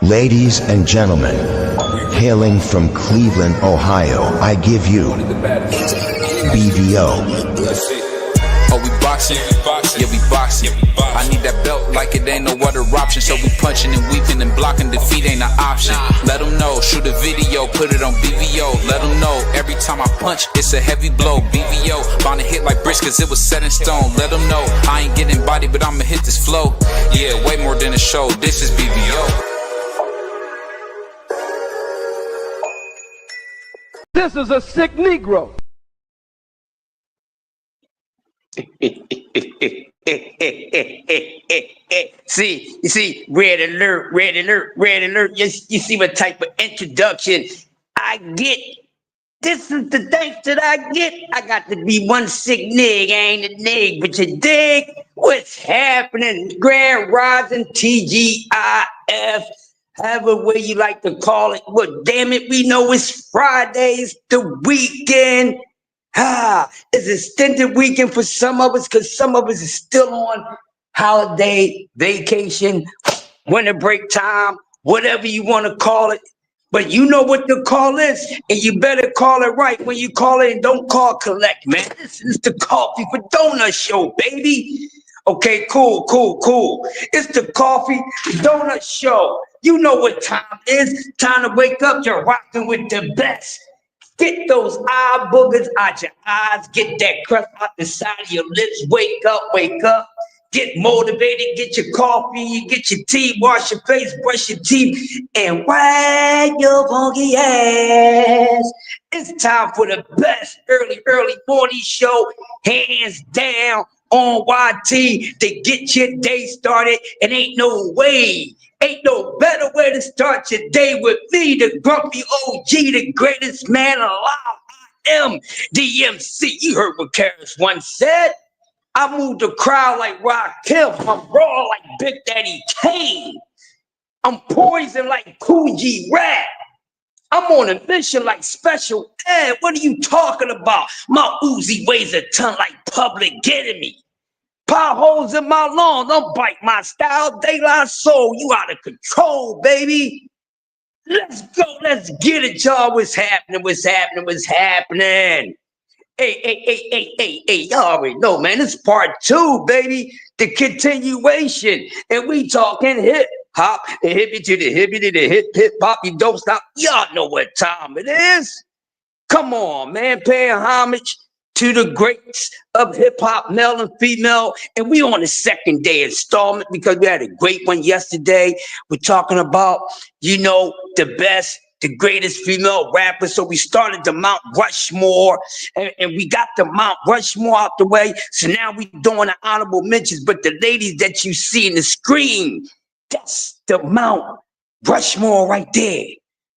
Ladies and gentlemen, hailing from Cleveland, Ohio, I give you BVO. Oh, we boxing? Yeah, we boxing. I need that belt like it ain't no other option. So we punching and weaving and blocking. Defeat ain't an option. Let them know. Shoot a video, put it on BVO. Let them know. Every time I punch, it's a heavy blow. BVO, bound to hit like bricks cause it was set in stone. Let them know. I ain't getting body, but I'ma hit this flow. Yeah, way more than a show. This is BVO. This is a sick Negro. See, red alert, red alert, red alert. You see what type of introduction I get. This is the thanks that I get. I got to be one sick nig, ain't a nig, but you dig what's happening. Grand Rising TGIF, however way you like to call it. Well, damn it, we know it's Fridays, the weekend. It's extended weekend for some of us because some of us is still on holiday, vacation, winter break time, whatever you want to call it. But you know what the call is, and you better call it right when you call it and don't call collect, man. This is the Coffee for Donut show, baby. Okay, cool. It's the Coffee Donut show. You know what time it is. Time to wake up. You're rocking with the best. Get those eye boogers out your eyes. Get that crust out the side of your lips. Wake up. Get motivated. Get your coffee. Get your tea. Wash your face. Brush your teeth. And wipe your funky ass. It's time for the best early morning show. Hands down on YT to get your day started. And ain't no better way to start your day with me, the grumpy OG, the greatest man alive. I am the MC. You heard what Karis once said. I move the crowd like Rakim. I'm raw like Big Daddy Kane. I'm poison like Coogee Rap. I'm on a mission like Special Ed. What are you talking about? My Uzi weighs a ton like Public Enemy. Potholes in my lawn, don't bite my style. De La Soul, you out of control, baby. Let's go, let's get it, y'all. What's happening? Hey, y'all already know, man. This is part 2, baby. The continuation. And we talking hip hop, and hippie to the hippie to the hip hop. You don't stop. Y'all know what time it is. Come on, man. Paying homage to the greats of hip-hop, male and female. And we on the second day installment because we had a great one yesterday. We're talking about, the best, the greatest female rappers. So we started the Mount Rushmore, and we got the Mount Rushmore out the way. So now we doing the honorable mentions. But the ladies that you see in the screen, that's the Mount Rushmore right there.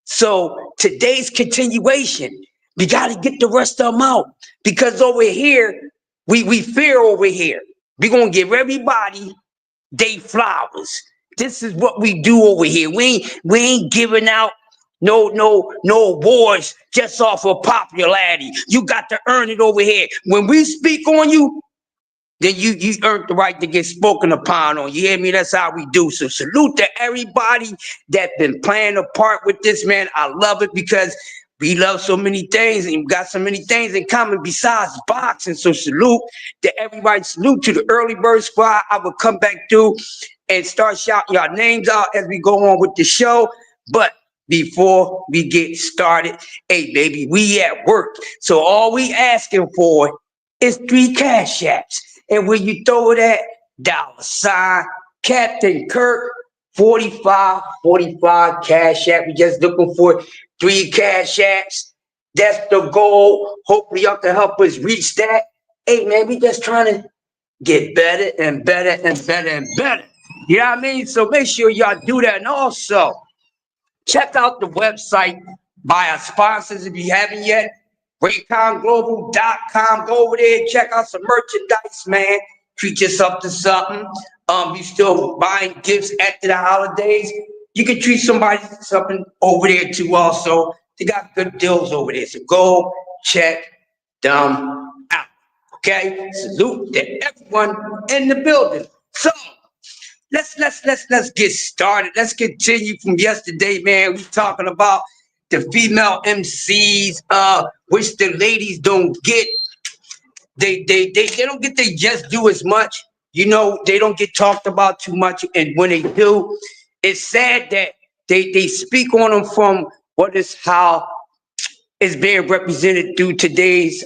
So today's continuation, we got to get the rest of them out because over here, we fear over here. We're going to give everybody they flowers. This is what we do over here. We ain't giving out no awards just off of popularity. You got to earn it over here. When we speak on you, then you earned the right to get spoken upon on. You hear me? That's how we do. So salute to everybody that been playing a part with this, man. I love it because we love so many things and we got so many things in common besides boxing. So salute to everybody. Salute to the early bird squad. I will come back through and start shouting y'all names out as we go on with the show. But before we get started, hey, baby, we at work. So all we asking for is 3 cash apps. And when you throw that $, Captain Kirk, 45 cash app. We just looking for 3 cash apps. That's the goal. Hopefully y'all can help us reach that. Hey, man, we just trying to get better and better and better and better. You know what I mean? So make sure y'all do that. And also, check out the website by our sponsors if you haven't yet. RayconGlobal.com. Go over there and check out some merchandise, man. Treat yourself to something. You still buying gifts after the holidays. You can treat somebody to something over there too also. They got good deals over there. So go check them out. Okay? Salute to everyone in the building. So let's get started. Let's continue from yesterday, man. We talking about the female MCs, which the ladies don't get. They don't get they just do as much. You know, they don't get talked about too much, and when they do, it's sad that they speak on them from what is how it's being represented through today's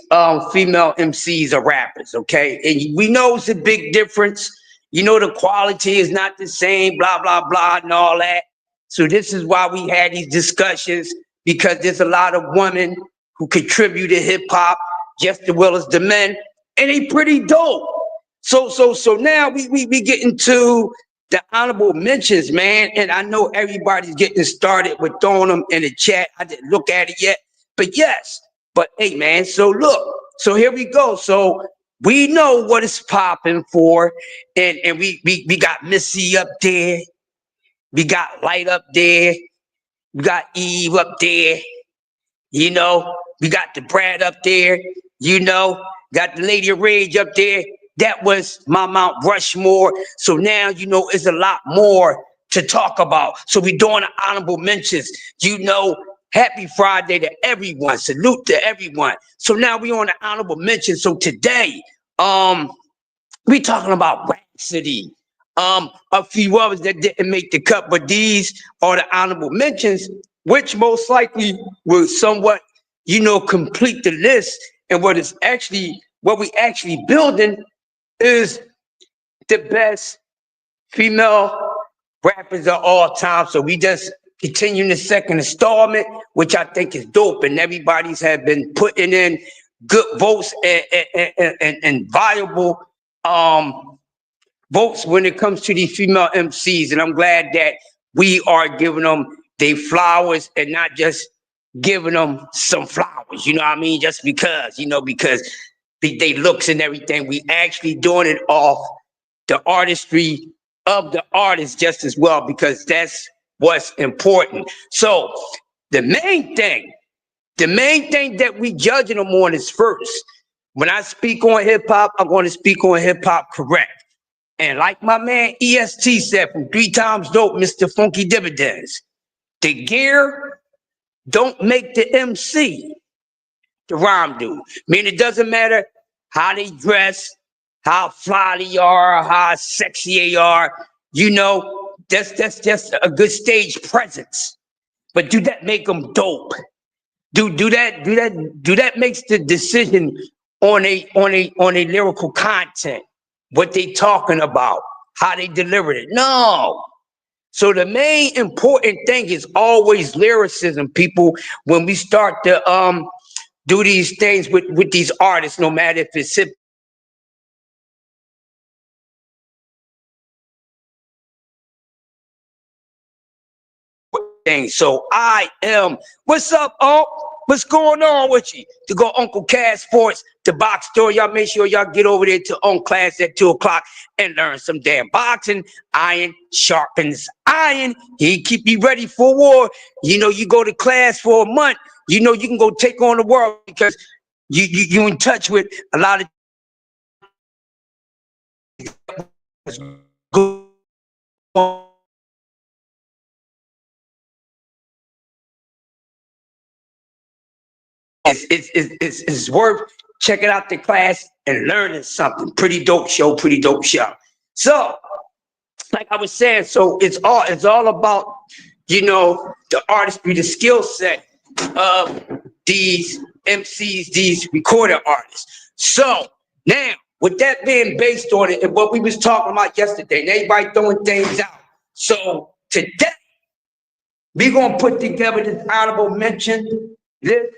female MCs or rappers. Okay, and we know it's a big difference. You know, the quality is not the same, blah blah blah, and all that. So this is why we had these discussions, because there's a lot of women who contribute to hip hop just as well as the men, and they pretty dope. So now we get into the honorable mentions, man. And I know everybody's getting started with throwing them in the chat. I didn't look at it yet, but yes. But hey, man. So look. So here we go. So we know what it's popping for, and we got Missy up there, we got Light up there, we got Eve up there. You know, we got the Brad up there. You know, got the Lady of Rage up there. That was my Mount Rushmore. So now, you know, it's a lot more to talk about. So we doing the honorable mentions. You know, happy Friday to everyone. Salute to everyone. So now we on the honorable mentions. So today, we talking about Rhapsody. A few others that didn't make the cut, but these are the honorable mentions, which most likely will somewhat, you know, complete the list. And what we actually building is the best female rappers of all time. So we just continuing the second installment, which I think is dope. And everybody's have been putting in good votes and viable votes when it comes to these female MCs. And I'm glad that we are giving them their flowers and not just giving them some flowers, you know what I mean? Just because, you know, because they looks and everything. We actually doing it off the artistry of the artist just as well, because that's what's important. So the main thing that we judging them on is first. When I speak on hip hop, I'm going to speak on hip hop correct. And like my man EST said from 3 Times Dope, Mr. Funky Dividends, the gear don't make the MC. The rhyme do. I mean, it doesn't matter how they dress, how fly they are, how sexy they are. You know, that's just a good stage presence. But do that make them dope? Do that makes the decision on a lyrical content, what they talking about, how they delivered it? No. So the main important thing is always lyricism, people. When we start to do these things with these artists, no matter if it's hip thing. So what's up, Unc? What's going on with you? To go Uncle Cass Sports, the box store. Y'all make sure y'all get over there to Unc class at 2 o'clock and learn some damn boxing. Iron sharpens iron. He keep you ready for war. You know, you go to class for a month, you know, you can go take on the world because you in touch with a lot of good. It's worth checking out the class and learning something. Pretty dope show, pretty dope show. So, like I was saying, so it's all about, you know, the artistry, the skill set of these MCs, these recording artists. So now, with that being based on it and what we was talking about yesterday, and everybody throwing things out. So today, we're gonna put together this honorable mention list.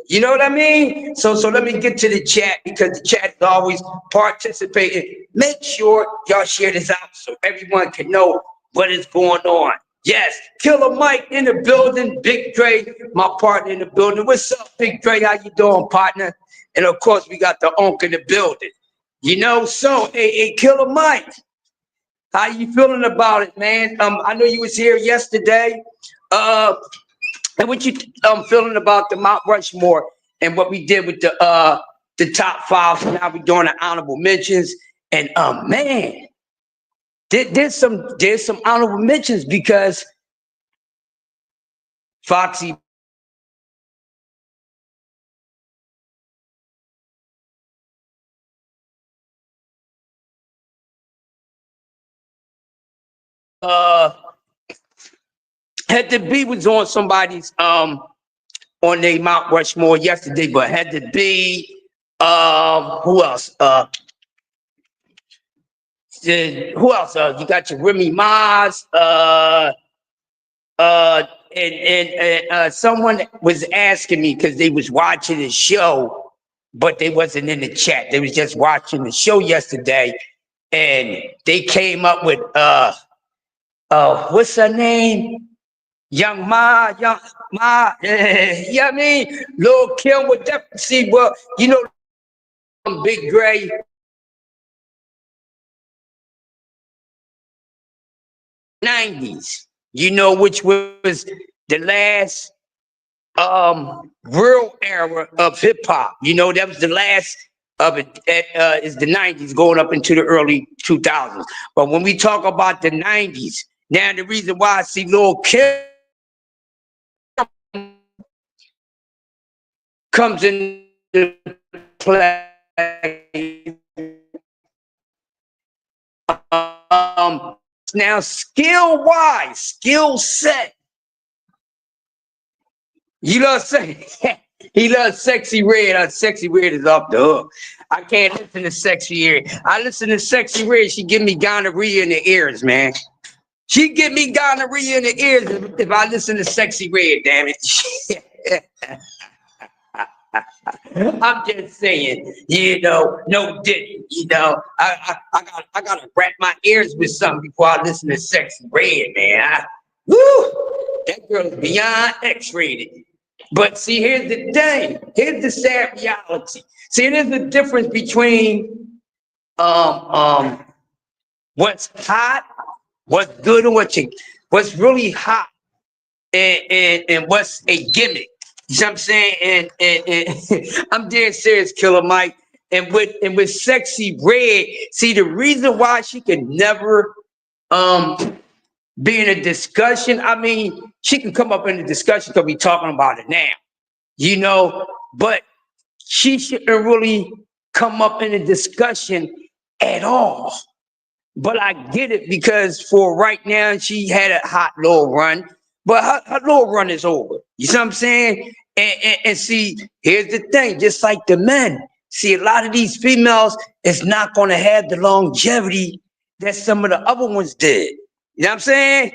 You know what I mean? So let me get to the chat, because the chat is always participating. Make sure y'all share this out so everyone can know what is going on. Yes, Killer Mike in the building, Big Dre, my partner in the building. What's up, Big Dre? How you doing, partner? And of course, we got the Unc in the building. You know, so hey, Killer Mike, how you feeling about it, man? I know you was here yesterday. And what you feeling about the Mount Rushmore and what we did with the top 5? So now we're doing the honorable mentions. And man, there's some honorable mentions because Foxy had to be was on somebody's on their Mount Rushmore yesterday, but had to be who else? Who else? You got your Remy Maz, and someone was asking me because they was watching the show, but they wasn't in the chat. They was just watching the show yesterday, and they came up with what's her name? Young Ma, yeah, I mean, Lil Kim would definitely see, well, you know, Big Gray. '90s, you know, which was the last real era of hip hop. You know, that was the last of it. Is the '90s going up into the early 2000s. But when we talk about the '90s, now the reason why I see Lil Kim comes into play. Now, skill-wise, skill set. You know what I'm saying? He loves Sexy Red. Sexy Red is off the hook. I can't listen to Sexy Red. I listen to Sexy Red. She give me gonorrhea in the ears, man. She give me gonorrhea in the ears if I listen to Sexy Red, damn it. I'm just saying, you know, no dick, you know. I gotta wrap my ears with something before I listen to Sexy Red, man. Woo! That girl is beyond X-rated. But see, here's the thing. Here's the sad reality. See, there's a difference between what's hot, what's good, and what's really hot, and what's a gimmick. You know what I'm saying? And I'm dead serious, Killer Mike. And with Sexy Red, see, the reason why she could never be in a discussion, I mean, she can come up in a discussion because we talking about it now, you know, but she shouldn't really come up in a discussion at all. But I get it because for right now, she had a hot little run, but her little run is over. You see what I'm saying? And see, here's the thing, just like the men, see, a lot of these females is not going to have the longevity that some of the other ones did. You know what I'm saying?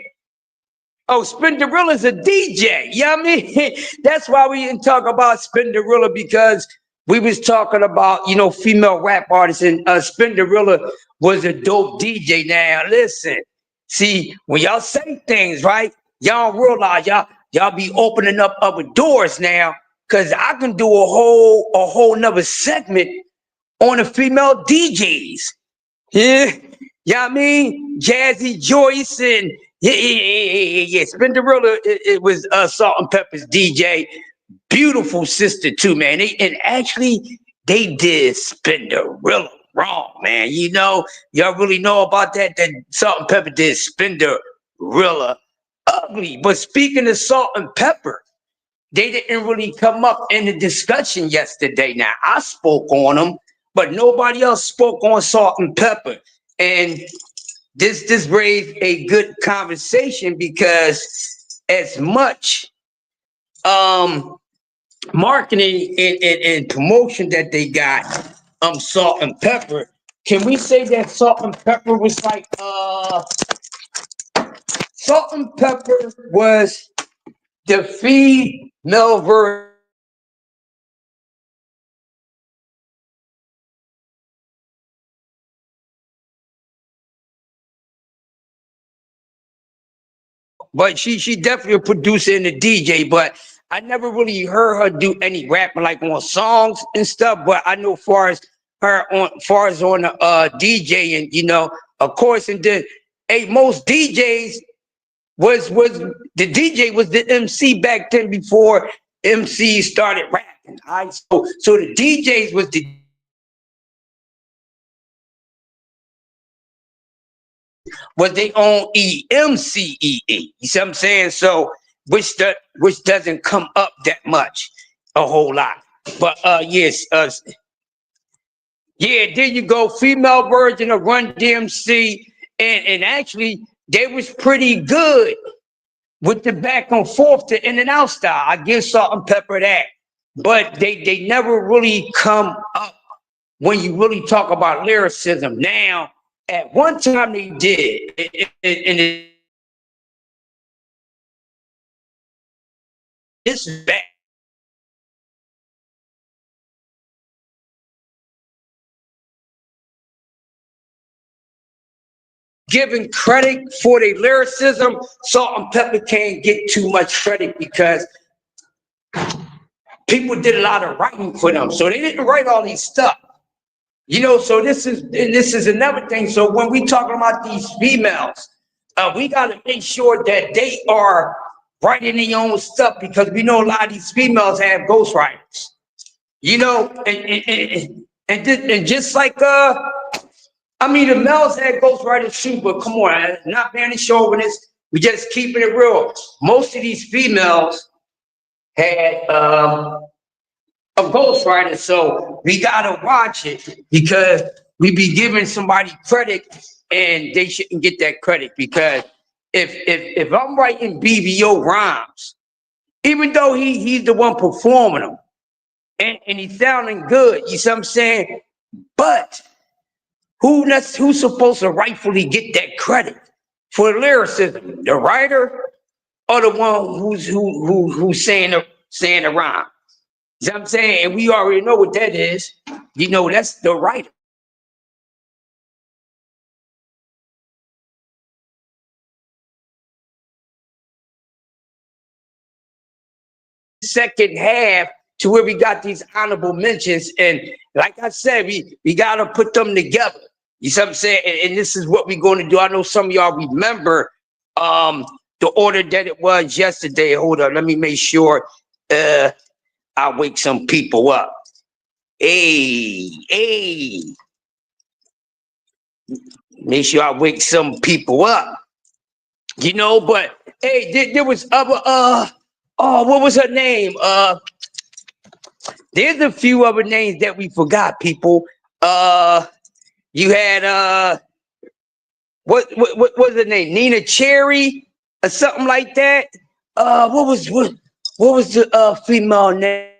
Oh, Spinderilla's a DJ. You know what I mean? That's why we didn't talk about Spinderilla, because we was talking about, you know, female rap artists, and Spinderilla was a dope DJ. Now, listen, see, when y'all say things, right, y'all realize y'all be opening up other doors now, because I can do a whole nother segment on the female DJs. Yeah, you know what I mean? Jazzy Joyce and yeah. Spinderilla, it was Salt and Pepper's DJ. Beautiful sister too, man. And actually, they did Spinderilla wrong, man. You know, y'all really know about that Salt and Pepper did Spinderilla ugly. But speaking of Salt and Pepper, they didn't really come up in the discussion yesterday. Now, I spoke on them, but nobody else spoke on Salt and Pepper. And this raised a good conversation, because as much marketing and promotion that they got, Salt and Pepper, can we say that Salt and Pepper was like Salt and Pepper was the female version? But she definitely a producer and a DJ, but I never really heard her do any rapping like on songs and stuff. But I know far as on the DJ, and you know, of course, and then most DJs was the DJ was the MC back then before MCs started rapping. So the DJs was the was they own EMCEE. You see what I'm saying? So which doesn't come up that much, a whole lot. But yes, yeah, there you go, female version of Run DMC, and actually they was pretty good with the back and forth, the in and out style. I give Salt and Pepper that, but they never really come up when you really talk about lyricism. Now, at one time they did, and this is bad. Giving credit for their lyricism, Salt and Pepper can't get too much credit because people did a lot of writing for them, so they didn't write all these stuff. You know, so this is another thing. So when we talking about these females, we got to make sure that they are writing their own stuff, because we know a lot of these females have ghostwriters. You know, and just like I mean, the males had ghostwriters too, but come on, not being chauvinist, we just keeping it real. Most of these females had a ghostwriter, so we gotta watch it, because we be giving somebody credit and they shouldn't get that credit. Because if I'm writing BBO rhymes, even though he's the one performing them and he's sounding good, you see what I'm saying? But who's supposed to rightfully get that credit for the lyricism? The writer or the one who's saying the rhyme? You know what I'm saying? And we already know what that is. You know, that's the writer. Second half to where we got these honorable mentions, and like I said, we gotta put them together. You see what I'm saying? And this is what we're going to do. I know some of y'all remember the order that it was yesterday. Hold on, let me make sure I wake some people up. Hey, make sure I wake some people up. You know, but hey, there was other what was her name? There's a few other names that we forgot, people. You had what was her name? Nina Cherry or something like that. What was the female name?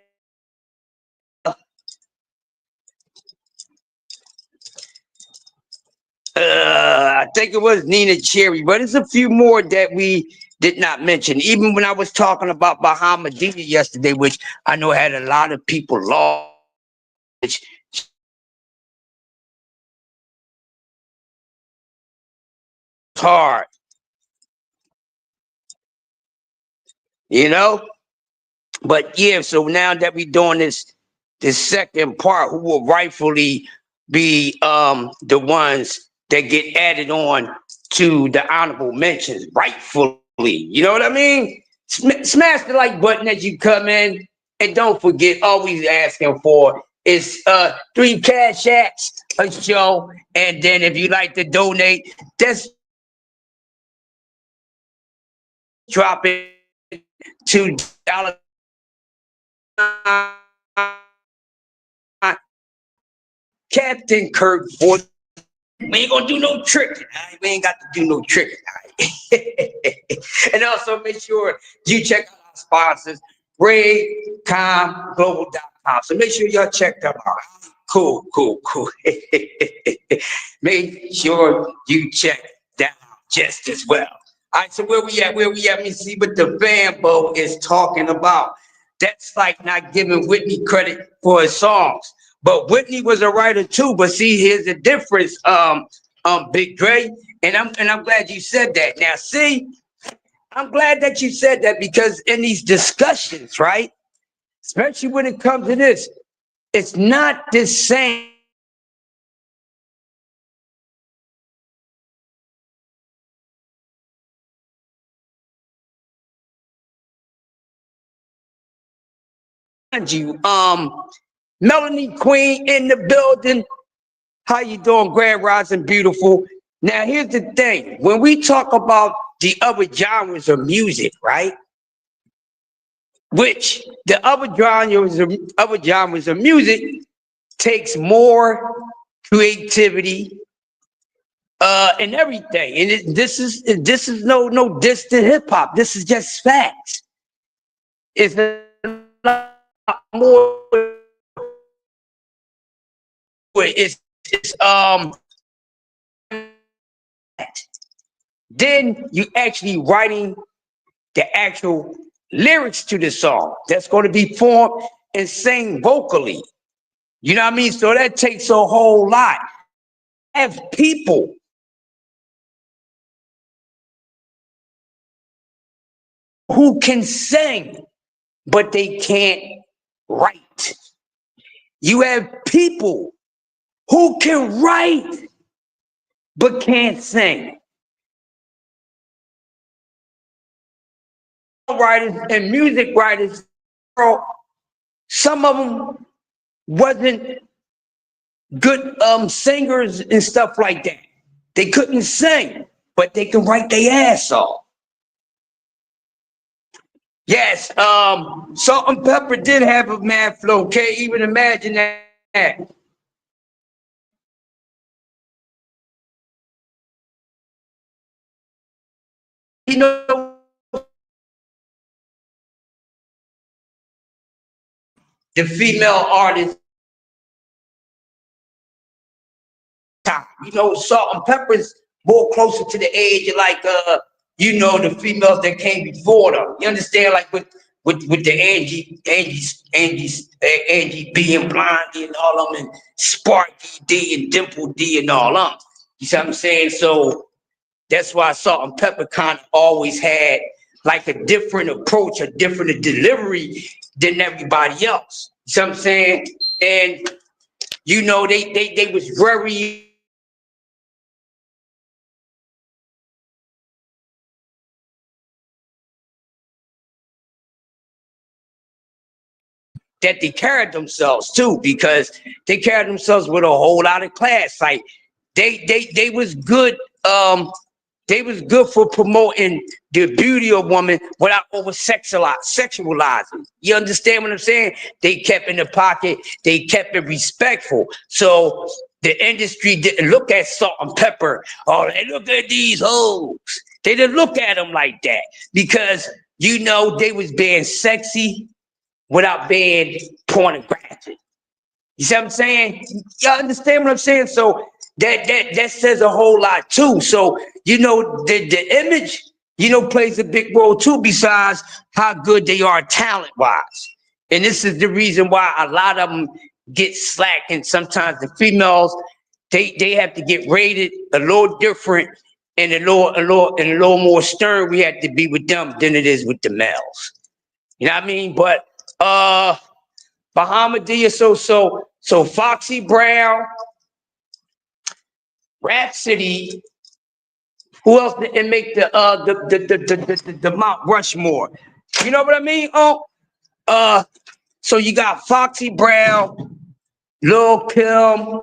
I think it was Nina Cherry, but there's a few more that we did not mention. Even when I was talking about Bahamadia yesterday, which I know had a lot of people lost. Hard, you know. But yeah, so now that we're doing this second part, who will rightfully be the ones that get added on to the honorable mentions, rightfully. You know what I mean? Smash the like button as you come in, and don't forget, always asking for is 3 Cash Apps a show, and then if you like to donate, just drop it $2. Captain Kirk, boy, we ain't gonna do no tricking. Right? We ain't got to do no tricking. Right? And also make sure you check out our sponsors, RayComGlobal.com. So make sure y'all check them out. Cool. Make sure you check that out just as well. All right, so where we at? Let me see what the Bambo is talking about. That's like not giving Whitney credit for his songs. But Whitney was a writer too. But see, here's the difference, Big Dre. And I'm glad you said that. Now, see, I'm glad that you said that, because in these discussions, right, especially when it comes to this, it's not the same. You, Melanie Queen in the building. How you doing, Grand Rising Beautiful? Now, here's the thing. When we talk about the other genres of music, right? Which the other genres of music takes more creativity and everything. And this is no distant hip hop. This is just facts. It's a lot more. It's then you actually writing the actual lyrics to the song that's going to be formed and sang vocally. You know what I mean? So that takes a whole lot. Have people who can sing, but they can't write. You have people who can write, but can't sing. Writers and music writers, some of them wasn't good singers and stuff like that. They couldn't sing, but they can write their ass off. Yes, Salt-N-Pepa did have a mad flow. Can't even imagine that. You know, the female artist, you know, Salt-N-Pepa's more closer to the age of like you know, the females that came before them. You understand, like with the Angie B and Blondie and all of them, and Sparky D and Dimple D and all of them. You see what I'm saying? So that's why Salt-N-Pepa kind of always had like a different approach, a different delivery than everybody else. You see what I'm saying? And you know, they was very that they carried themselves too, because they carried themselves with a whole lot of class. Like they was good. They was good for promoting the beauty of woman without over sexualizing. You understand what I'm saying? They kept in the pocket. They kept it respectful. So the industry didn't look at Salt-N-Pepa. Oh, they look at these hoes. They didn't look at them like that, because you know they was being sexy without being pornographic. You see what I'm saying? Y'all understand what I'm saying? So that says a whole lot too. So, you know, the image, you know, plays a big role too, besides how good they are talent-wise. And this is the reason why a lot of them get slack, and sometimes the females, they have to get rated a little different and a little more stern. We have to be with them than it is with the males. You know what I mean? But Bahamadia, so Foxy Brown, Rhapsody. Who else didn't make the Mount Rushmore? You know what I mean? So you got Foxy Brown, Lil Kim,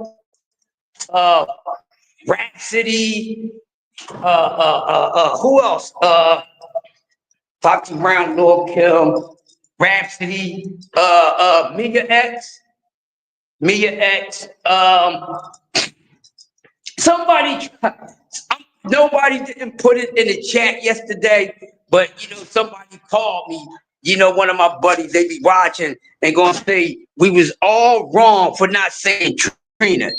Rhapsody. Who else? Foxy Brown, Lil Kim, Rhapsody, Mia X. Somebody, nobody didn't put it in the chat yesterday, but you know, somebody called me. You know, one of my buddies, they be watching and gonna say we was all wrong for not saying Trina.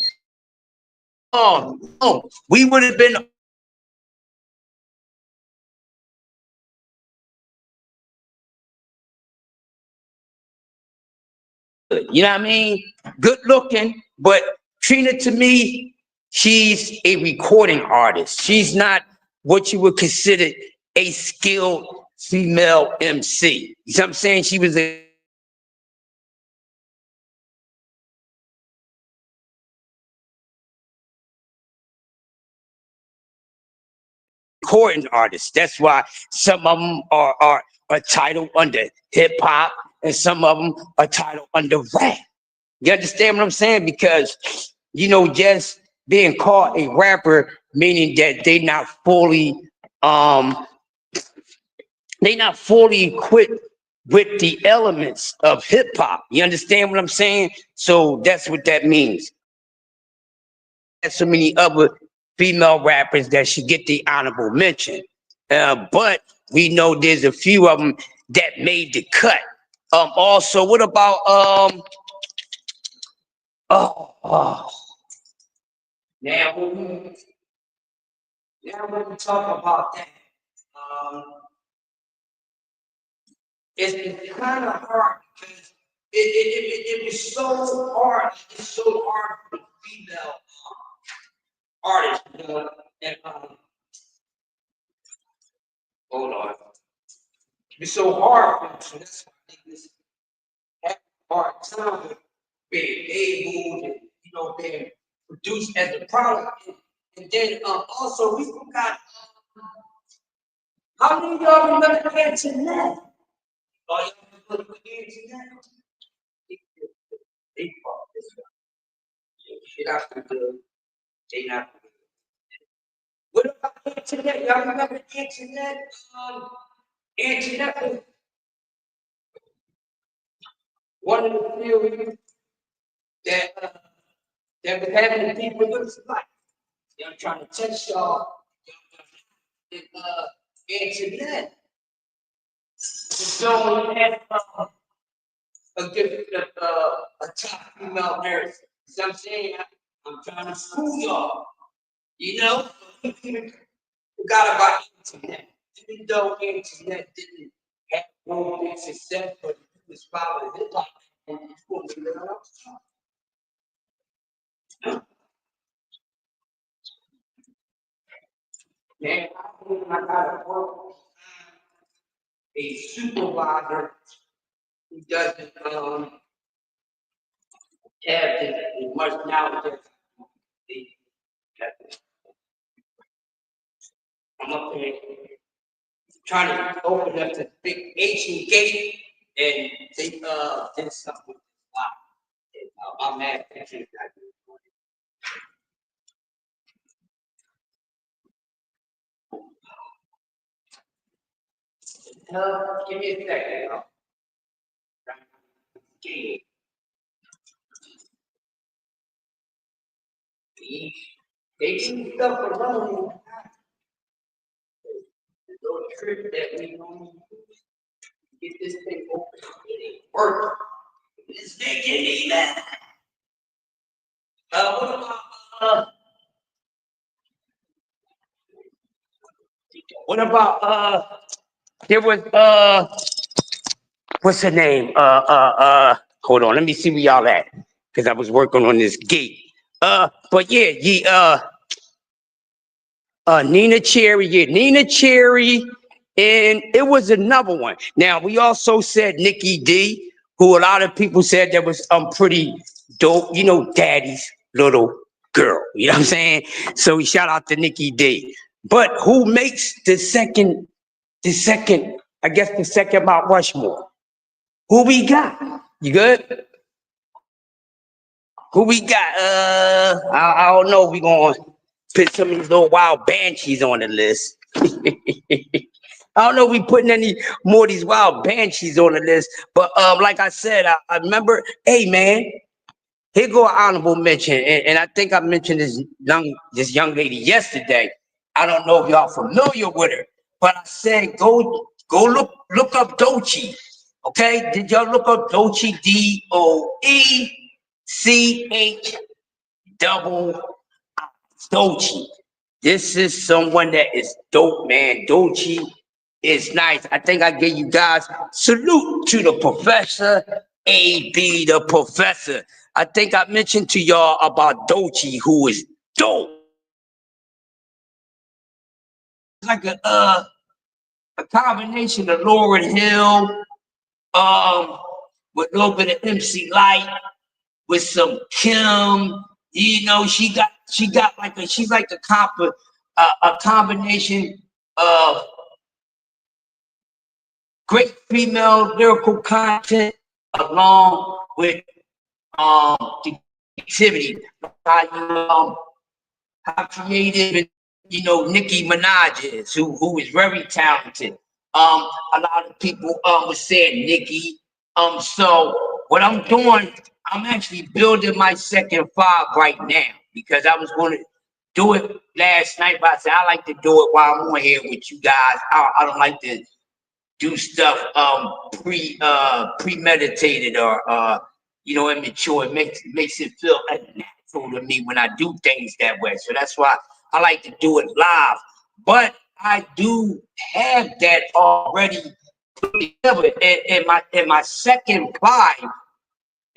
Oh, no, we would have been. You know what I mean? Good looking, but Trina, to me, she's a recording artist. She's not what you would consider a skilled female MC. You know what I'm saying? She was a recording artist. That's why some of them are titled under hip hop, and some of them are titled under rap. You understand what I'm saying? Because, you know, just being called a rapper meaning that they not fully equipped with the elements of hip hop. You understand what I'm saying? So that's what that means. There's so many other female rappers that should get the honorable mention. But we know there's a few of them that made the cut. Also, what about now when we talk about that, it's kind of hard because it was so hard. It's so hard for the female artists, you know, and hold on. It's so hard for them, so that's why niggas have a hard time being able to, you know, being produced as a product. And then also we forgot, how many of y'all remember Antoinette? Oh, y'all remember Antoinette? They fucked this up. Shit after good, they not good. What about Antoinette? Y'all remember Antoinette? Antoinette was one of the few that that was having the people looks like. I'm trying to test y'all. Antoinette. So we had a top female nurse. So I'm saying I'm trying to school y'all. You know, we forgot about Antoinette. Even though Antoinette didn't have no big success, but he was following his life and he's going to learn man, I gotta work a supervisor who doesn't have as much knowledge as the I'm up there trying to open up the big ancient gate and they did something with this lock. I'm mad at you. Give me a second. They do stuff alone. The little trick that we don't use to get this thing open. It ain't working. It's making me mad. What about there was what's her name? Hold on, let me see where y'all at. Because I was working on this gate. But yeah, Nina Cherry, and it was another one. Now we also said Nikki D, who a lot of people said that was pretty dope, you know, daddy's little girl, you know what I'm saying? So we shout out to Nikki D. But who makes the second, I guess the second Mount Rushmore? Who we got? You good? Who we got? I don't know. We gonna put some of these little wild banshees on the list. I don't know if we putting any more of these wild banshees on the list, but like I said, I remember, hey man, here go an honorable mention, and I think I mentioned this young lady yesterday. I don't know if y'all familiar with her, but I said go look up Doechii. Okay, did y'all look up Doechii? Doechii. This is someone that is dope, man. Doechii is nice. I think I gave you guys salute to the professor, AB the professor. I think I mentioned to y'all about Doechii, who is dope. Like a combination of Lauryn Hill, with a little bit of MC Lyte, with some Kim. You know, she got like she's like a combination of great female lyrical content along with the activity. How creative you know, Nicki Minaj is, who is very talented. A lot of people was saying Nicki. So what I'm doing, I'm actually building my second five right now because I was going to do it last night, but I said I like to do it while I'm on here with you guys. I don't like to do stuff premeditated or you know, immature. It makes it feel unnatural to me when I do things that way. So that's why I like to do it live. But I do have that already put together in my second five.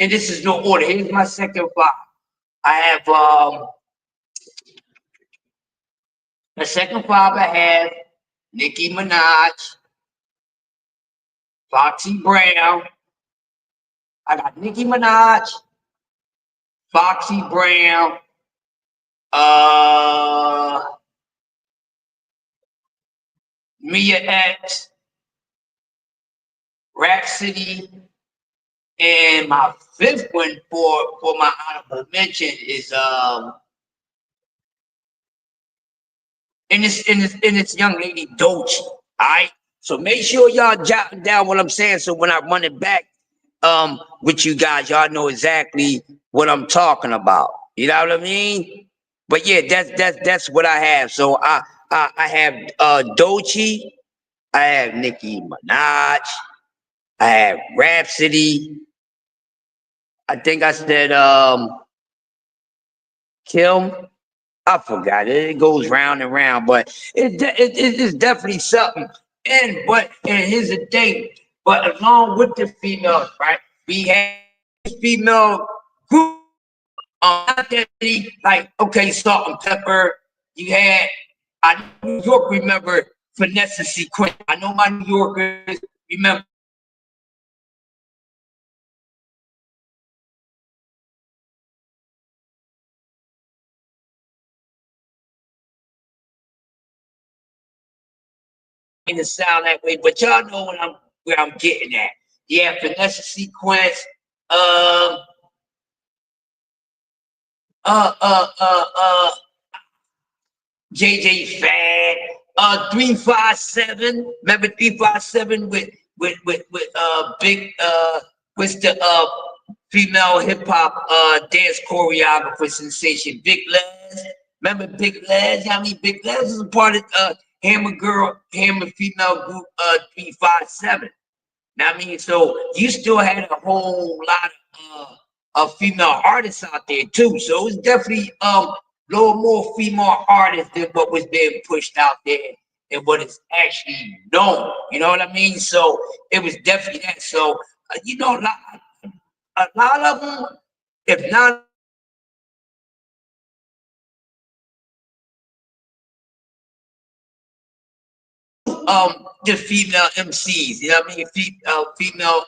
And this is no order. Here's my second five. I have the second five. I have Nicki Minaj, Foxy Brown. I got Nicki Minaj, Foxy Brown, Mia X, Rhapsody, and my fifth one for my honorable mention is and it's young lady Doechii. All right, so make sure y'all jot down what I'm saying, so when I run it back with you guys, y'all know exactly what I'm talking about. You know what I mean? But yeah, that's what I have. So I have Doechii, I have Nicki Minaj, I have Rhapsody. I think I said Kim. I forgot it. It goes round and round, but it's definitely something. And here's the thing. But along with the females, right? We have female group. Not that like okay, Salt and Pepper. You had New York. Remember Finesse Sequence. I know my New Yorkers remember. To sound that way, but y'all know where I'm getting at. Yeah, Finesse Sequence. JJ Fad. 357. Remember 357 with big what's the female hip hop dance choreographer sensation, Big Les. Remember Big Les? I mean, Big Les was a part of Hammer female group 357. Now, I mean, so you still had a whole lot of female artists out there too. So it's definitely little more female artists than what was being pushed out there and what is actually known. You know what I mean? So it was definitely that. So you know, a lot of them, if not the female MCs, you know what I mean? Female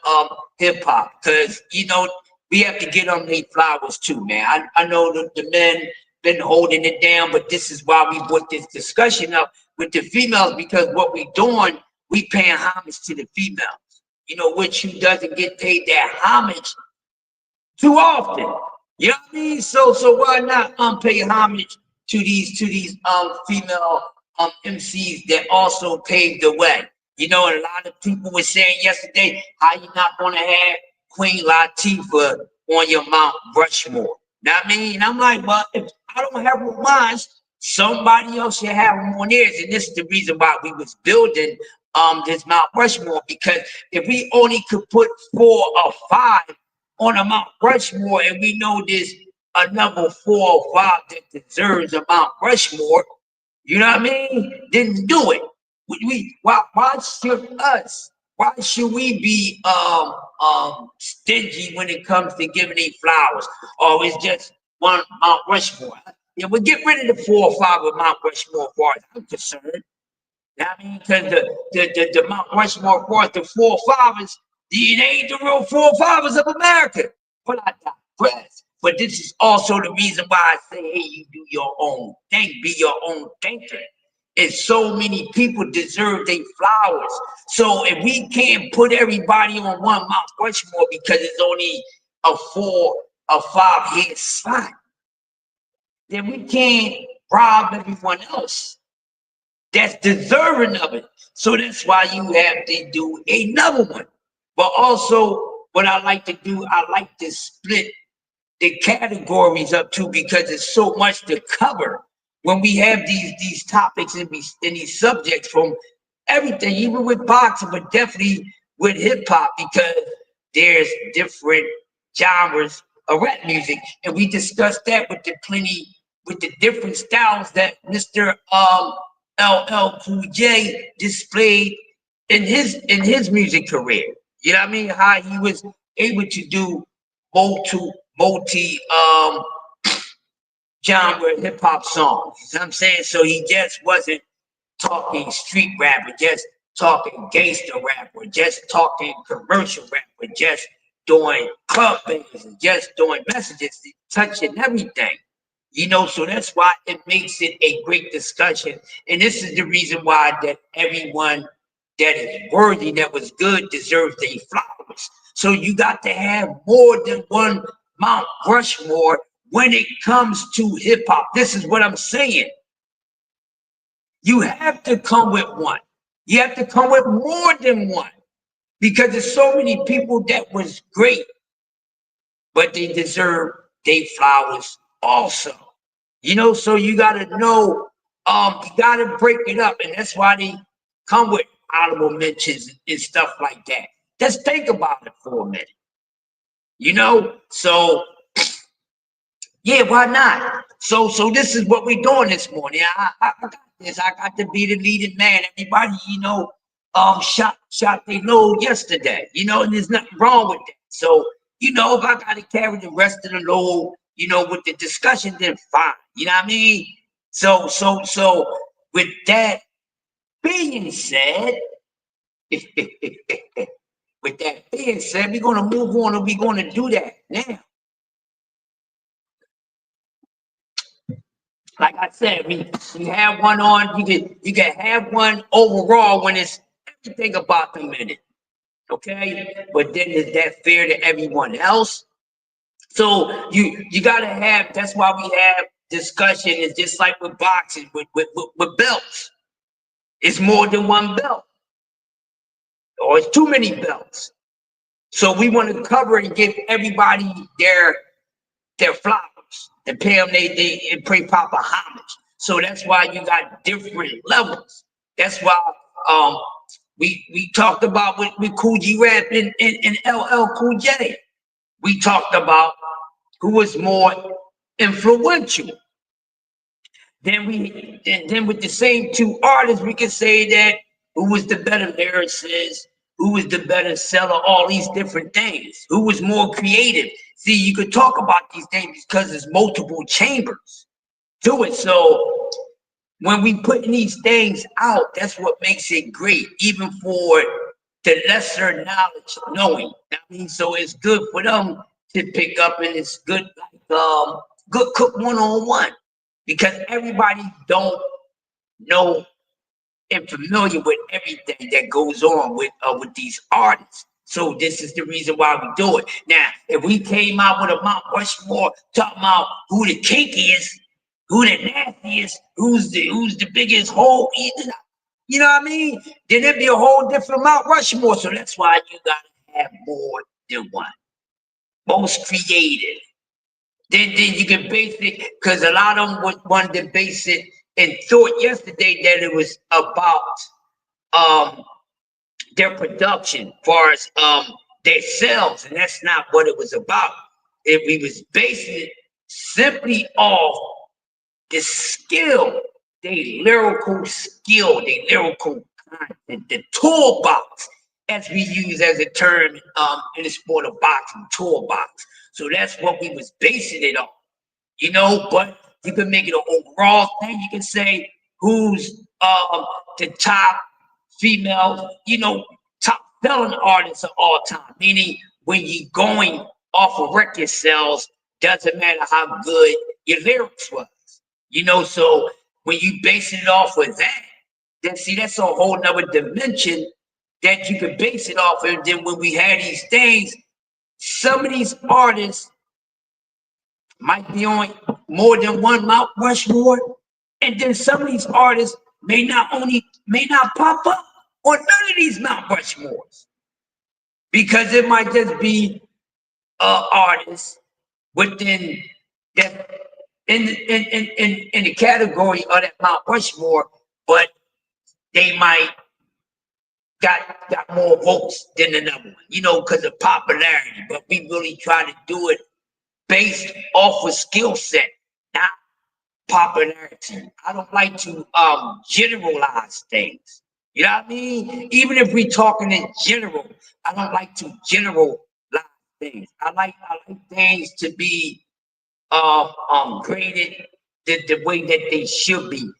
hip hop, because you know we have to get on their flowers too, man. I know the men been holding it down, but this is why we brought this discussion up with the females, because what we doing, we paying homage to the females. You know, which who doesn't get paid that homage too often. You know what I mean? So why not pay homage to these female MCs that also paved the way? You know, and a lot of people were saying yesterday, how you not gonna have Queen Latifah on your Mount Rushmore? Know what I mean? And I'm like, well, if I don't have one mine, somebody else should have them on theirs. And this is the reason why we was building this Mount Rushmore, because if we only could put 4 or 5 on a Mount Rushmore, and we know there's a number 4 or 5 that deserves a Mount Rushmore, you know what I mean? Then do it. Why should us? Why should we be stingy when it comes to giving these flowers? Or it's just one Mount Rushmore? Yeah, we'll get rid of the 4 or 5 of Mount Rushmore as far as I'm concerned. You know what I mean? Because the Mount Rushmore for the 4 or 5ers, they ain't the real 4 or 5ers of America. But I digress. But this is also the reason why I say, hey, you do your own thing, be your own thinker. And so many people deserve their flowers. So if we can't put everybody on one Mount Rushmore because it's only a 4 or 5 head spot, then we can't rob everyone else. that's deserving of it. So that's why you have to do another one. But also, what I like to do, I like to split the categories up too, because it's so much to cover when we have these topics and these subjects from everything, even with boxing, but definitely with hip hop, because there's different genres of rap music, and we discussed that with the different styles that Mr. LL Cool J displayed in his music career. You know what I mean? How he was able to do multi genre hip hop songs. You know what I'm saying? So he just wasn't talking street rap or just talking gangster rap or just talking commercial rap or just doing club bands and just doing messages, touching everything. You know, so that's why it makes it a great discussion. And this is the reason why that everyone that is worthy, that was good, deserves their flowers. So you got to have more than one Mount Rushmore when it comes to hip hop. This is what I'm saying. You have to come with one. You have to come with more than one, because there's so many people that was great, but they deserve their flowers also. You know, so you gotta know, you gotta break it up, and that's why they come with honorable mentions and stuff like that. Just think about it for a minute. You know, so yeah, why not? So this is what we're doing this morning. I got this. I got to be the leading man. Everybody, you know, shot their load yesterday. You know, and there's nothing wrong with that. So, you know, if I got to carry the rest of the load, you know, with the discussion, then fine. You know what I mean? So with that being said, with that being said, we're gonna move on, and we're gonna do that now. Like I said, we have one on. You can have one overall when it's everything about the minute, okay? But then is that fair to everyone else? So you gotta have. That's why we have discussion. It's just like with boxing, with belts. It's more than one belt, or it's too many belts. So we want to cover and give everybody their flowers and pay them they and pay proper homage. So that's why you got different levels. That's why we talked about with Kool G Rap and LL Cool J. We talked about who was more influential. Then with the same two artists, we can say that who was the better lyricist, who was the better seller, all these different things, who was more creative. See, you could talk about these things because there's multiple chambers to it. So when we putting these things out, that's what makes it great, even for the lesser knowledge knowing. I mean, so it's good for them to pick up, and it's good, like good cook one-on-one, because everybody don't know and familiar with everything that goes on with these artists. So this is the reason why we do it. Now, if we came out with a Mount Rushmore talking about who the kinkiest, who the nastiest, who's the biggest hole, you know what I mean? Then it'd be a whole different Mount Rushmore. So that's why you gotta have more than one. Most creative. Then you can base it, because a lot of them wanted to base it and thought yesterday that it was about their production, as far as their sales, and that's not what it was about. We was basing it simply off the skill, the lyrical skill, the lyrical content, the toolbox, as we use as a term in the sport of boxing, toolbox. So that's what we was basing it on, you know. But you can make it an overall thing. You can say who's the top female, you know, top selling artists of all time. Meaning, when you're going off of record sales, doesn't matter how good your lyrics was, you know. So when you base it off of that, then see, that's a whole nother dimension that you can base it off of. And then when we had these things, some of these artists might be on more than one Mount Rushmore, and then some of these artists may not pop up on none of these Mount Rushmores, because it might just be artists within that in the category of that Mount Rushmore, but they might got more votes than another one, because of popularity. But we really try to do it based off of skill set, not popularity. I don't like to generalize things. You know what I mean? Even if we're talking in general, I don't like to generalize things. I like things to be graded the way that they should be,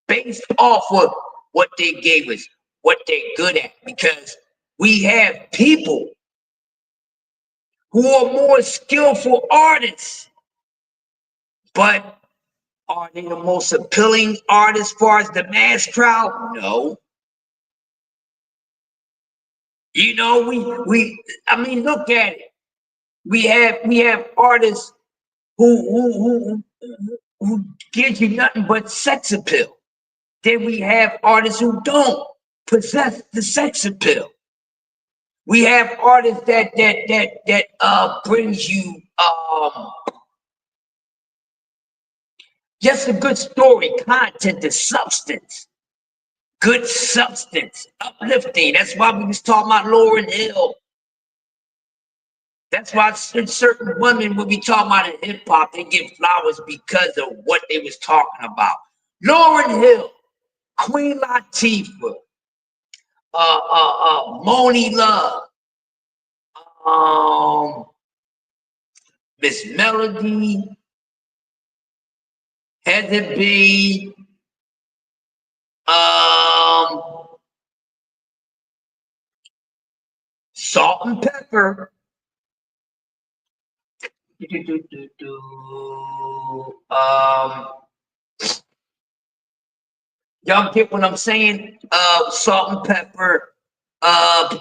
based off of what they gave us, what they're good at, because we have people who are more skillful artists, but are they the most appealing artists as far as the mass crowd? No. I mean, look at it. We have artists who gives you nothing but sex appeal. Then we have artists who don't possess the sex appeal. We have artists that brings you just a good story, content, the substance, good substance, uplifting. That's why we was talking about Lauryn Hill. That's why certain women will be talking about in hip hop, they get flowers because of what they was talking about. Lauryn Hill, Queen Latifah, Monie Love, Miss Melody, Heather B, Salt and Pepper. Y'all get what I'm saying? Salt and Pepper. I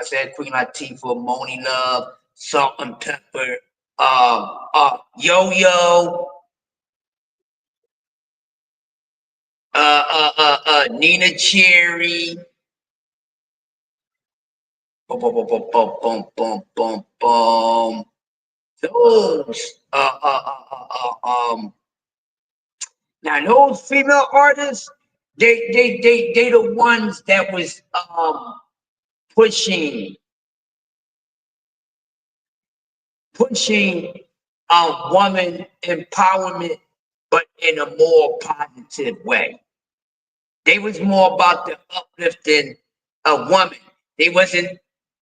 said Queen Latifah, Monie Love, Salt and Pepper, Yo-Yo, Nina Cherry. Those now those female artists, they the ones that was pushing woman empowerment, but in a more positive way. They was more about the uplifting a woman. They wasn't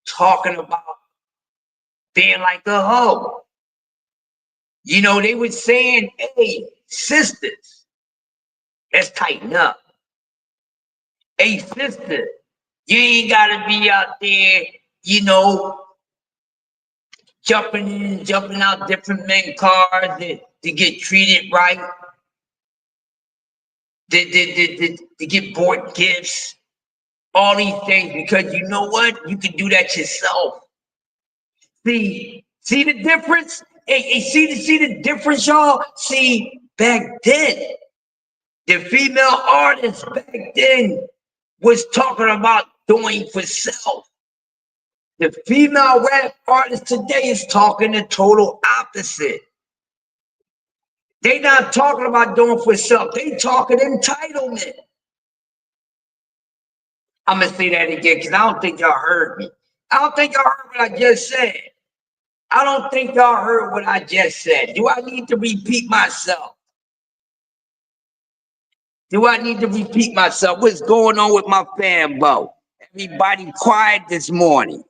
talking about being like a hoe. They was saying, hey, sisters, let's tighten up. Hey, sister, you ain't gotta be out there, jumping out different men cars to get treated right, to get bought gifts, all these things, because you know what? You can do that yourself. See the difference? Hey, see the difference, y'all? See, back then, the female artists back then was talking about doing for self. The female rap artist today is talking the total opposite. They not talking about doing for self. They talking entitlement. I'm going to say that again because I don't think y'all heard me. I don't think y'all heard what I just said. I don't think y'all heard what I just said. Do I need to repeat myself? What's going on with my fanbo? Everybody quiet this morning.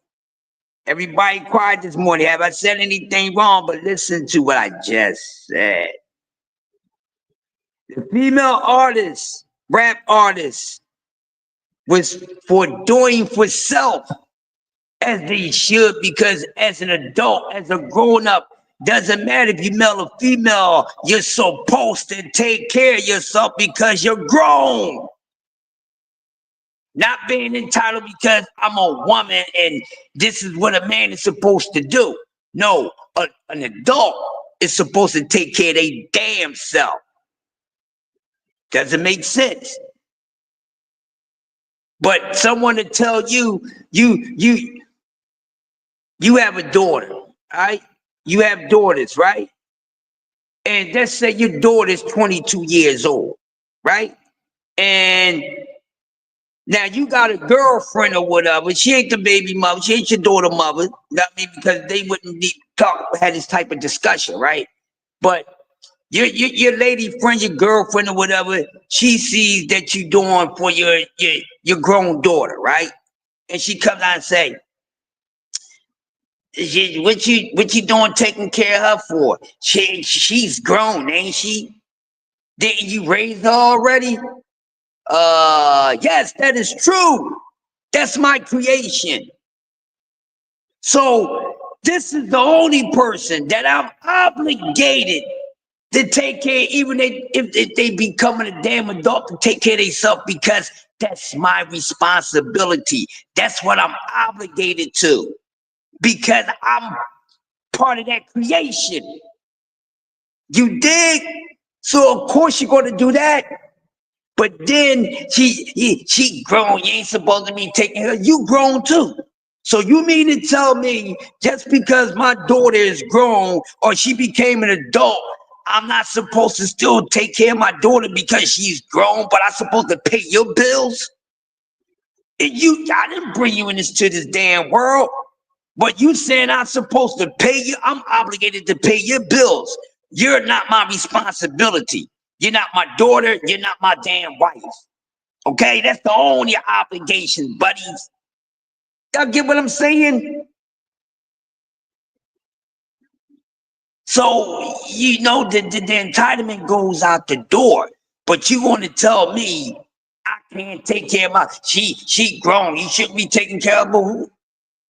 Have I said anything wrong? But listen to what I just said. The female artists, rap artists, was for doing for self, as they should, because as an adult, as a grown-up, doesn't matter if you're male or female, you're supposed to take care of yourself because you're grown. Not being entitled because I'm a woman and this is what a man is supposed to do. No, an adult is supposed to take care of their damn self. Doesn't make sense. But someone to tell you have a daughter, right? You have daughters, right? And let's say your daughter's 22 years old, right? And now you got a girlfriend or whatever. She ain't the baby mother. She ain't your daughter mother. You know what I mean? Because they wouldn't need had this type of discussion, right? But your lady friend, your girlfriend or whatever, she sees that you doing for your grown daughter, right? And she comes out and say, what you doing taking care of her for? She's grown, ain't she? Didn't you raise her already? Yes, that is true. That's my creation. So this is the only person that I'm obligated to take care, even if they becoming a damn adult, to take care of themselves, because that's my responsibility. That's what I'm obligated to, because I'm part of that creation. You dig? So of course you're going to do that. But then she grown. You ain't supposed to be taking her. You grown too. So you mean to tell me just because my daughter is grown or she became an adult, I'm not supposed to still take care of my daughter because she's grown, but I'm supposed to pay your bills? I didn't bring you into this damn world. But you saying I'm supposed to pay you, I'm obligated to pay your bills. You're not my responsibility. You're not my daughter. You're not my damn wife. Okay? That's the only obligation, buddies. Y'all get what I'm saying? So, you know, the entitlement goes out the door. But you want to tell me I can't take care of my... She grown. You shouldn't be taking care of her.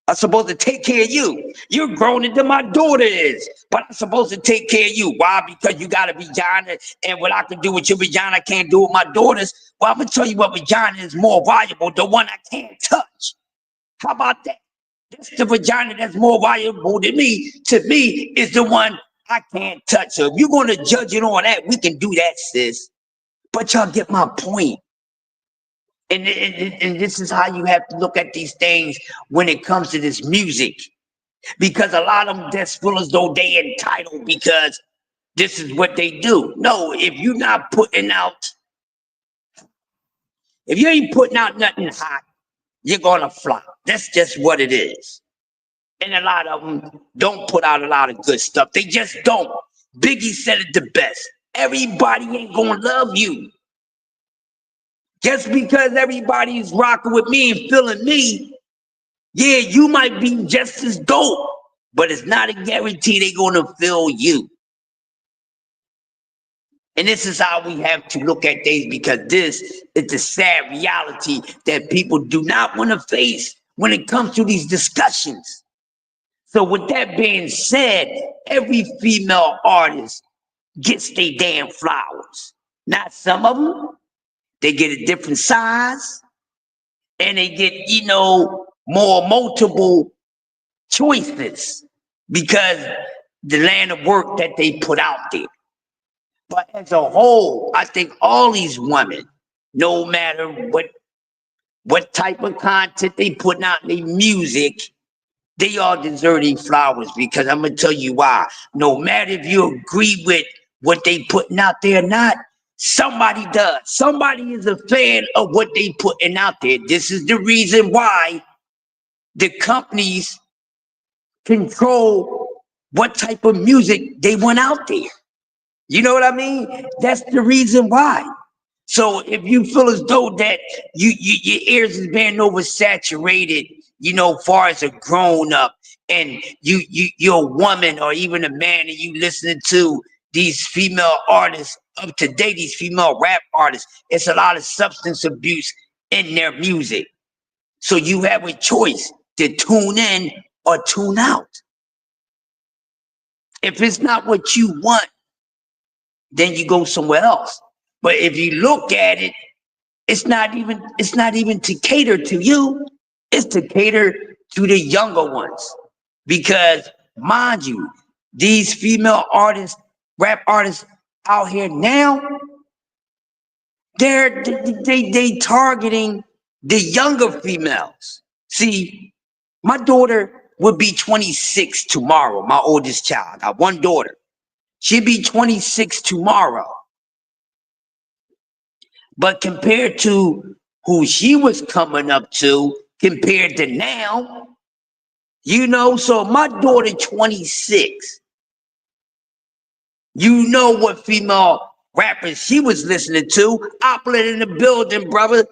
I'm supposed to take care of you. You're grown into my daughter is, but I'm supposed to take care of you. Why? Because you got a vagina, and what I can do with your vagina, I can't do with my daughters. Well, I'm gonna tell you what vagina is more valuable, the one I can't touch. How about that? That's the vagina that's more valuable than me. To me, is the one I can't touch. So if you're gonna judge it on that, we can do that, sis. But y'all get my point. And this is how you have to look at these things when it comes to this music. Because a lot of them just feel as though they entitled because this is what they do. No, if you're not putting out, if you ain't putting out nothing hot, you're gonna flop. That's just what it is. And a lot of them don't put out a lot of good stuff. They just don't. Biggie said it the best. Everybody ain't gonna love you. Just because everybody's rocking with me and feeling me, yeah, you might be just as dope, but it's not a guarantee they're gonna feel you. And this is how we have to look at things, because this is the sad reality that people do not want to face when it comes to these discussions. So with that being said, every female artist gets their damn flowers. Not some of them. They get a different size, and they get, you know, more multiple choices because the land of work that they put out there. But as a whole, I think all these women, no matter what type of content they putting out in their music, they all deserve these flowers, because I'm gonna tell you why. No matter if you agree with what they putting out there or not, somebody does. Somebody is a fan of what they putting out there. This is the reason why the companies control what type of music they want out there. You know what I mean? That's the reason why. So if you feel as though that your ears is being oversaturated, you know, far as a grown up, and you're a woman or even a man, and you listening to these female artists of today, these female rap artists, it's a lot of substance abuse in their music. So you have a choice to tune in or tune out. If it's not what you want, then you go somewhere else. But if you look at it, it's not even to cater to you. It's to cater to the younger ones. Because mind you, these female artists, rap artists out here now, they targeting the younger females. See, my daughter would be 26 tomorrow. My oldest child. I got one daughter. She'd be 26 tomorrow. But compared to who she was coming up to, compared to now, you know, so my daughter 26. You know what female rappers she was listening to. Opulent in the building, brother.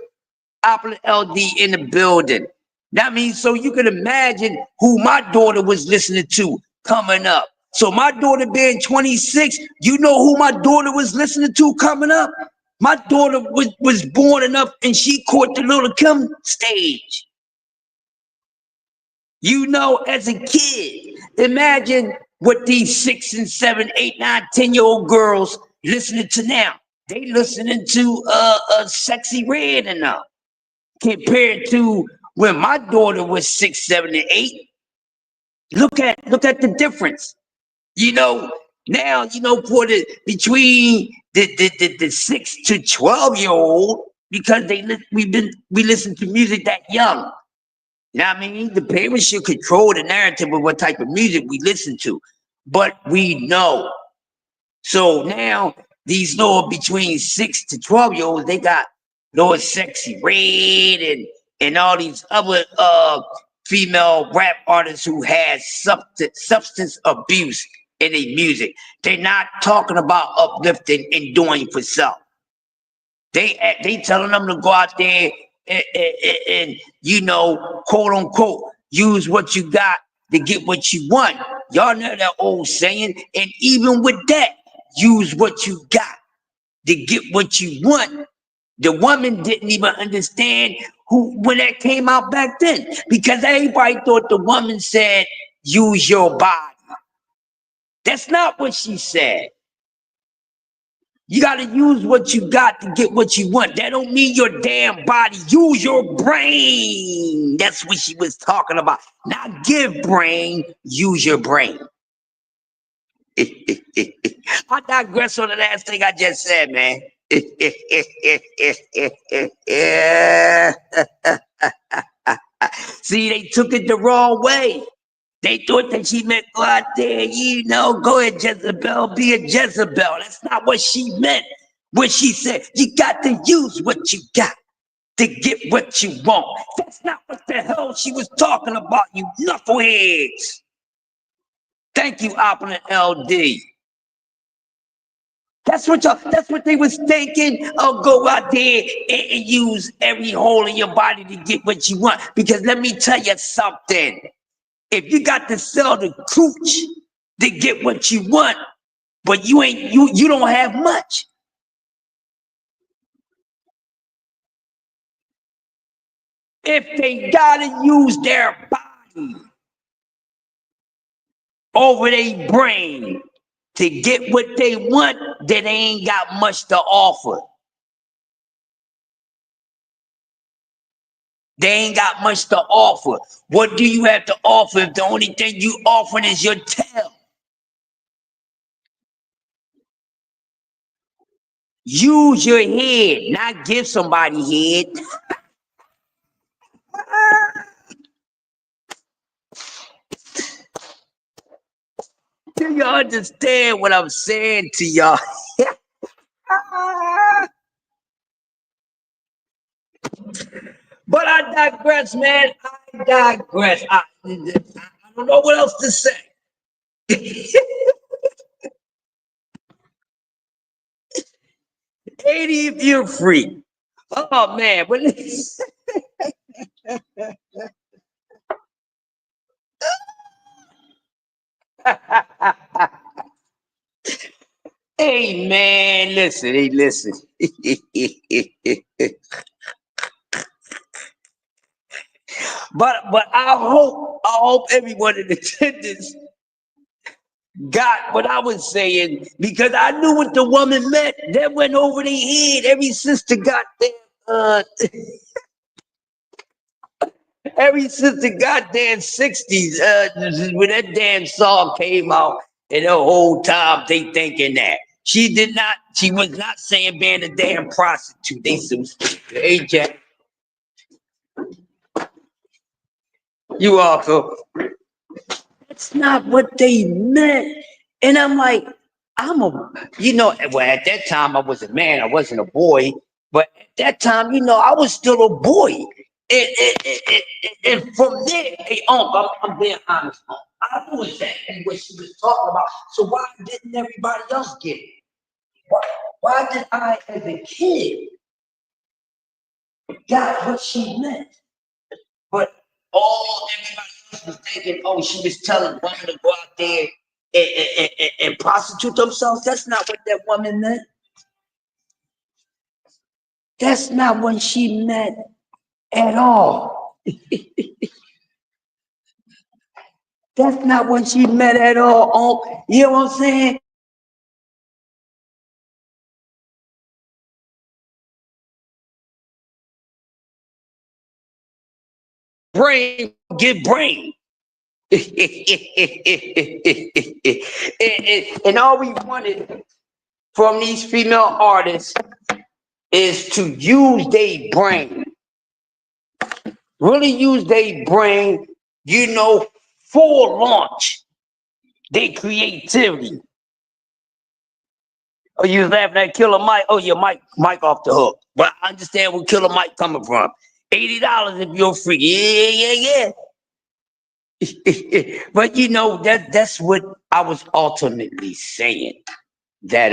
Opulent LD in the building. That means, so you can imagine who my daughter was listening to coming up. So my daughter being 26, you know who my daughter was listening to coming up? My daughter was born enough and she caught the Little Kim stage. You know, as a kid, imagine what these 6 and 7, 8, 9, 10-year-old girls listening to now. They listening to Sexy Red enough compared to when my daughter was 6, 7, and 8. Look at the difference. You know, now, you know, for the between the 6 to 12-year-old, because we listen to music that young. You know what I mean? The parents should control the narrative of what type of music we listen to. But we know. So now these little between 6 to 12-year-olds, they got Lord Sexy Red and all these other female rap artists who has substance abuse in their music. They're not talking about uplifting and doing for self. They telling them to go out there and you know, quote unquote, use what you got to get what you want. Y'all know that old saying. And even with that, use what you got to get what you want. The woman didn't even understand when that came out back then, because everybody thought the woman said, use your body. That's not what she said. You got to use what you got to get what you want. That don't mean your damn body. Use your brain. That's what she was talking about. Not give brain, use your brain. I digress on the last thing I just said, man. See, they took it the wrong way. They thought that she meant go out there, you know, go ahead, Jezebel, be a Jezebel. That's not what she meant. What she said, you got to use what you got to get what you want. That's not what the hell she was talking about, you knuckleheads. Thank you, Opulent LD. That's what they was thinking. Oh, go out there and use every hole in your body to get what you want. Because let me tell you something. If you got to sell the cooch to get what you want, but you don't have much. If they gotta use their body over their brain to get what they want, then they ain't got much to offer. They ain't got much to offer. What do you have to offer if the only thing you offering is your tail? Use your head, not give somebody head. Do you understand what I'm saying to y'all? But I digress, man. I digress. I don't know what else to say. 80 if you're free. Oh, man. But hey, man, listen. Hey, listen. But I hope everyone in attendance got what I was saying, because I knew what the woman meant. That went over their head. Every sister got every sister goddamn 60s when that damn song came out, and the whole time they thinking that. She did not, she was not saying being a damn prostitute. They said, hey, Jack. You also, that's not what they meant. And I'm like, well, at that time I was a man, I wasn't a boy. But at that time, I was still a boy. And from there, hey, I'm being honest. I knew exactly what she was talking about. So why didn't everybody else get it? Why did I, as a kid, got what she meant? But everybody else was thinking, oh, she was telling women to go out there and prostitute themselves. That's not what that woman meant. That's not what she meant at all. That's not what she meant at all. Oh, you know what I'm saying? Brain, get brain. And all we wanted from these female artists is to use their brain. Really use their brain, for launch. Their creativity. Oh, you was laughing at Killer Mike? Oh, your Mike off the hook. But I understand where Killer Mike coming from. $80 if you're free. Yeah. But that's what I was ultimately saying. That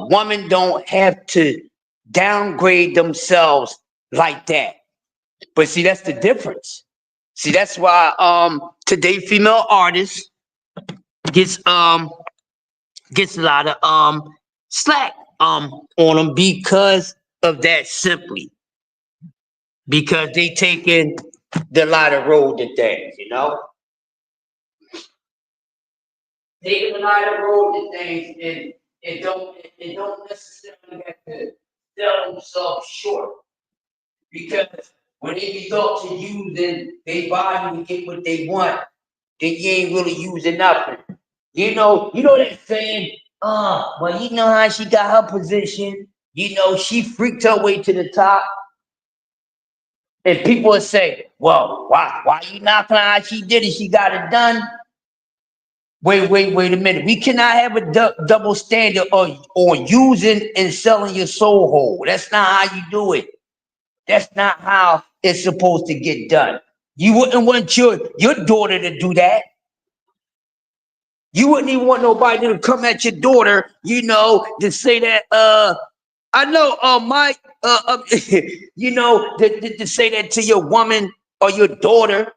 women don't have to downgrade themselves like that. But see, that's the difference. See, that's why today female artists gets a lot of slack on them because of that, simply because they taking the lighter road to things, taking the lighter road to things, and it don't necessarily have to sell themselves short, because when they result to using their body to get what they want, then you ain't really using nothing. You know that saying, well, you know how she got her position, she freaked her way to the top. And people will say, well, why you knocking her how she did it? She got it done. Wait a minute. We cannot have a double standard on using and selling your soul whole. That's not how you do it. That's not how it's supposed to get done. You wouldn't want your daughter to do that. You wouldn't even want nobody to come at your daughter, to say that, I know, Mike, to say that to your woman or your daughter,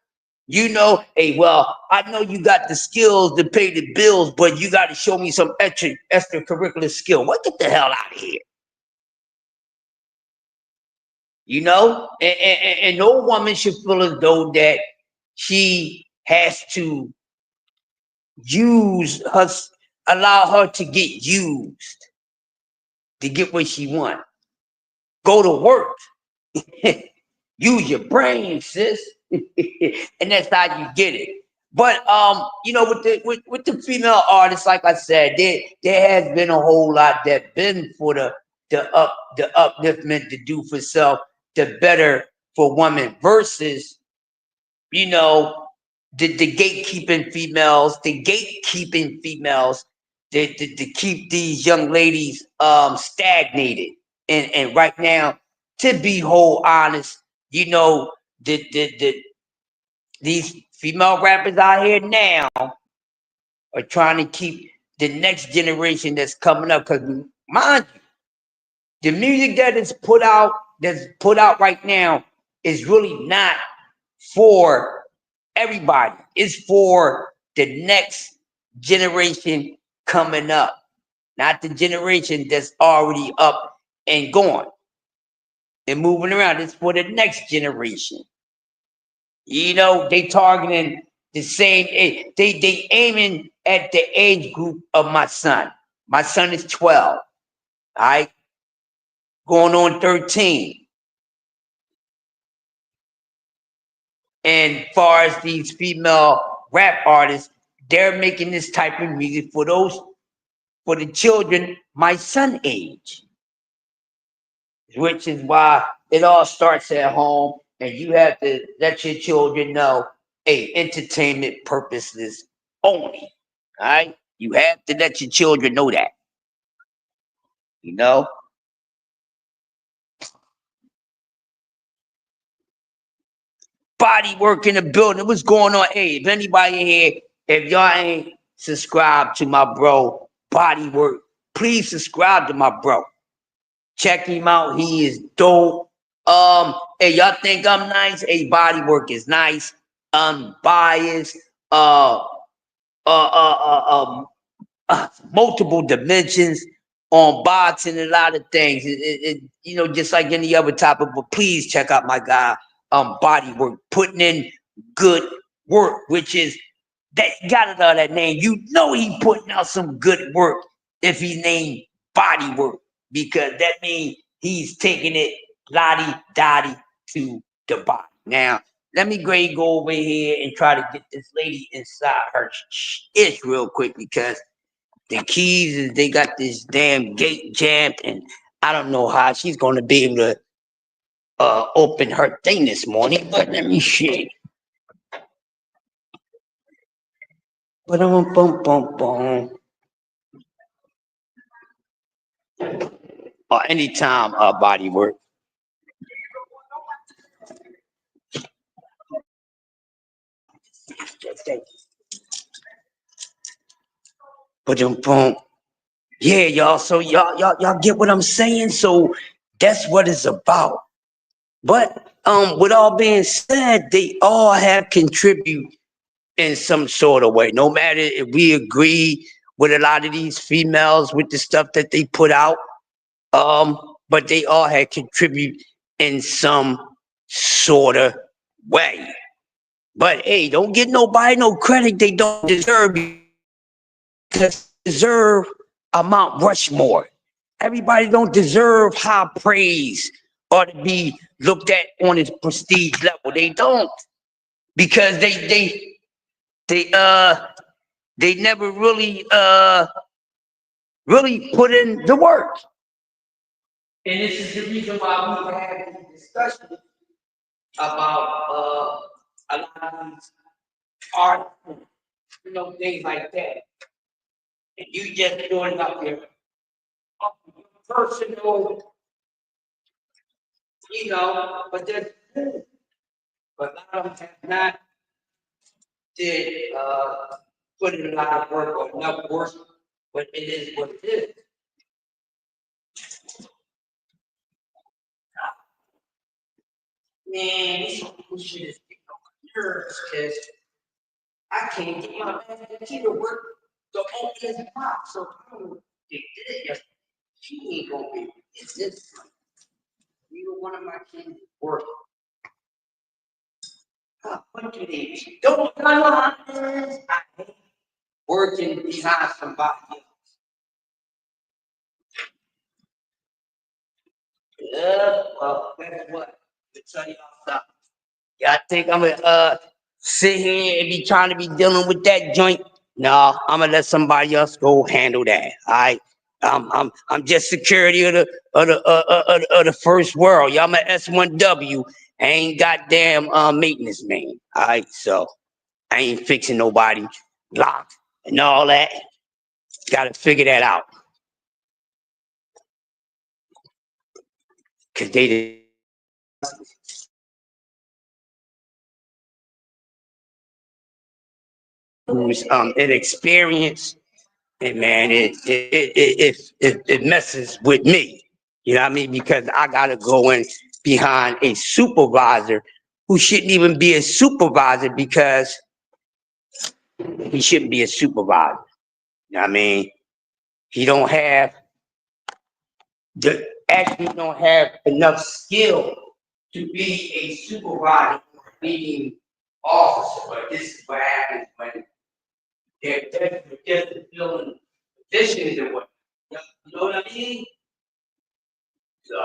hey, well, I know you got the skills to pay the bills, but you got to show me some extracurricular skill. What, get the hell out of here? And no woman should feel as though that she has to allow her to get used to get what she wants. Go to work. Use your brain, sis. And that's how you get it. But with the female artists, like I said, there has been a whole lot that been for the upliftment, to do for self, the better for women, versus the gatekeeping females, to keep these young ladies stagnated. And right now, to be whole honest, these female rappers out here now are trying to keep the next generation that's coming up. Because mind you, the music that's put out right now is really not for everybody. It's for the next generation coming up, not the generation that's already up and gone and moving around. It's for the next generation. They targeting the same age. They aiming at the age group of my son. My son is 12. All right, going on 13. And far as these female rap artists, they're making this type of music for the children my son age, which is why it all starts at home, and you have to let your children know, hey, entertainment purposes only. All right, you have to let your children know that. You know. Body work in the building. What's going on? Hey, if anybody in here, if y'all ain't subscribed to my bro, Body Work, please subscribe to my bro. Check him out. He is dope. Hey, y'all think I'm nice? Hey, Body Work is nice, unbiased, multiple dimensions on bots and a lot of things. You know, just like any other topic. But please check out my guy, Body Work, putting in good work, which is that you gotta know that name. You know he putting out some good work if he named Body Work, because that means he's taking it lottie dotty to the body. Now, let me go over here and try to get this lady inside her ish real quick, because the keys is they got this damn gate jammed, and I don't know how she's gonna be able to open her thing this morning. But let me see. Boom, boom, boom, boom. Or anytime Body Work. Boom. Yeah, y'all. So y'all get what I'm saying? So that's what it's about. But with all being said, they all have contributed in some sort of way. No matter if we agree with a lot of these females with the stuff that they put out, but they all had contributed in some sort of way. But hey, don't give nobody no credit they don't deserve, because they deserve a Mount Rushmore. Everybody don't deserve high praise or to be looked at on its prestige level. They don't, because they never really put in the work. And this is the reason why we have this discussion about a lot of these art, you know, things like that. And you just doing up your personal, you know, but a lot of them have not did put in a lot of work or enough work, but it is what it is. Man, this shit is getting on my nerves, because I can't get my man to work to open his mouth. So I don't know if they did it yesterday. She ain't gonna be. It's this. Neither one of my kids work. What do they do? Don't I hate working behind somebody else. Yeah, well, guess what? To tell y'all something. Y'all think I'm gonna sit here and be trying to be dealing with that joint? No, I'm gonna let somebody else go handle that. All right. I'm just security of the first world. Y'all my S1W. I ain't goddamn maintenance man. All right, so I ain't fixing nobody lock and all that. Gotta figure that out. Cause they who's inexperienced, and man, it messes with me. You know what I mean? Because I gotta go in behind a supervisor who shouldn't even be a supervisor, because he shouldn't be a supervisor. You know what I mean? He don't have don't have enough skill to be a supervisor or a leading officer. But this is what happens when they're just filling positions and what. You know what I mean? So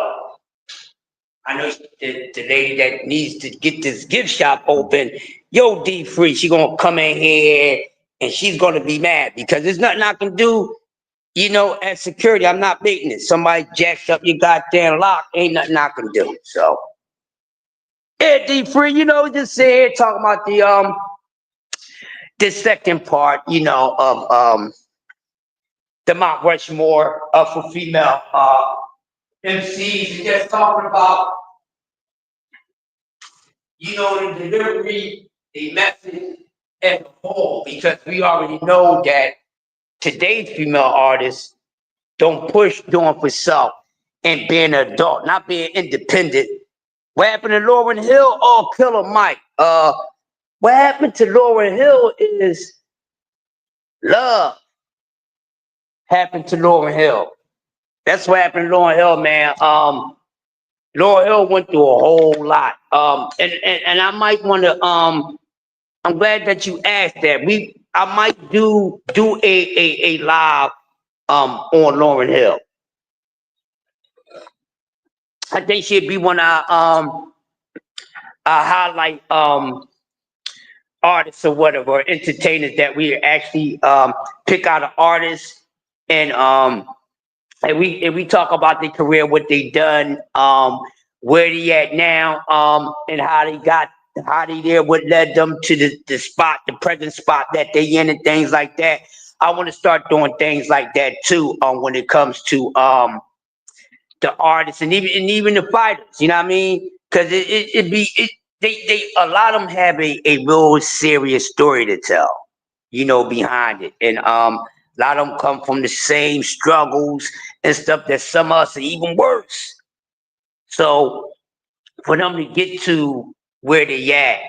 I know the lady that needs to get this gift shop open. Yo, D Free, she gonna come in here and she's gonna be mad because there's nothing I can do. You know, as security, I'm not beating it. Somebody jacks up your goddamn lock, ain't nothing I can do. So, yeah, D-Free, you know, just sit here talking about the second part, you know, of the Mount Rushmore for female MCs, and just talking about, you know, the delivery, the message, and the whole, because we already know that today's female artists don't push doing for self and being an adult, not being independent. What happened to Lauryn Hill? Oh, Killer Mike. What happened to Lauryn Hill is love happened to Lauryn Hill. That's what happened to Lauryn Hill, man. Lauryn Hill went through a whole lot. And I might want to I'm glad that you asked that. I might do a live on Lauryn Hill. I think she'd be one of our highlight artists or whatever, entertainers that we actually pick out an artist and we talk about their career, what they done, where they at now, and how they there, what led them to the spot, the present spot that they in and things like that. I want to start doing things like that too, when it comes to the artists and even the fighters, you know what I mean? Because they a lot of them have a real serious story to tell, you know, behind it, and a lot of them come from the same struggles and stuff that some of us are even worse. So for them to get to where they at,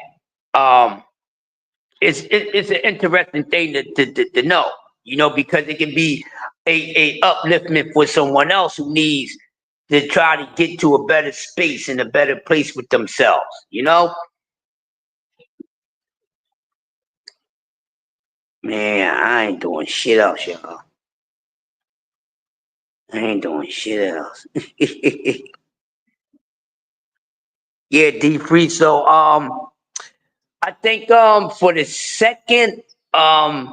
it's an interesting thing to know, you know, because it can be a upliftment for someone else who needs to try to get to a better space and a better place with themselves, you know? Man, I ain't doing shit else, y'all. I ain't doing shit else. Yeah, D-Free. So I think for the second I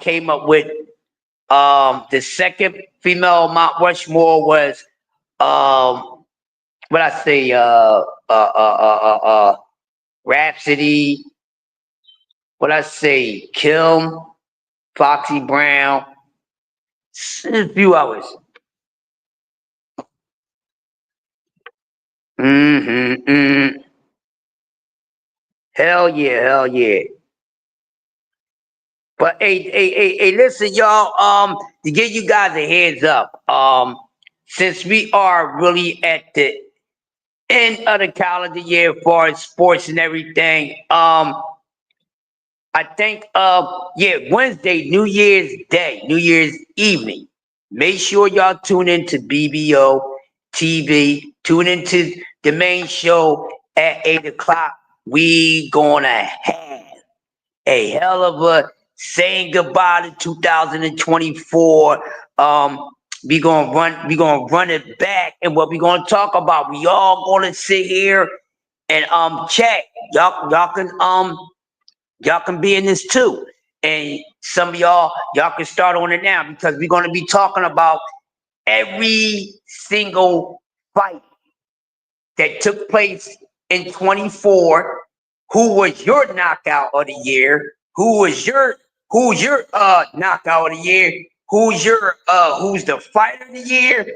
came up with the second female Mount Rushmore was what I say Rhapsody, what I say Kim, Foxy Brown, a few others. Hell yeah. But hey, listen, y'all, to give you guys a heads up, since we are really at the end of the calendar year for sports and everything, I think Wednesday, New Year's Day, New Year's evening. Make sure y'all tune into BBO TV. Tune into the main show at 8 o'clock. We gonna have a hell of a saying goodbye to 2024. We gonna run it back, and what we gonna talk about. We all gonna sit here and chat. Y'all can be in this too. And some of y'all can start on it now, because we're going to be talking about every single fight that took place in 24. Who was your knockout of the year? Who's your knockout of the year? Who's the fighter of the year?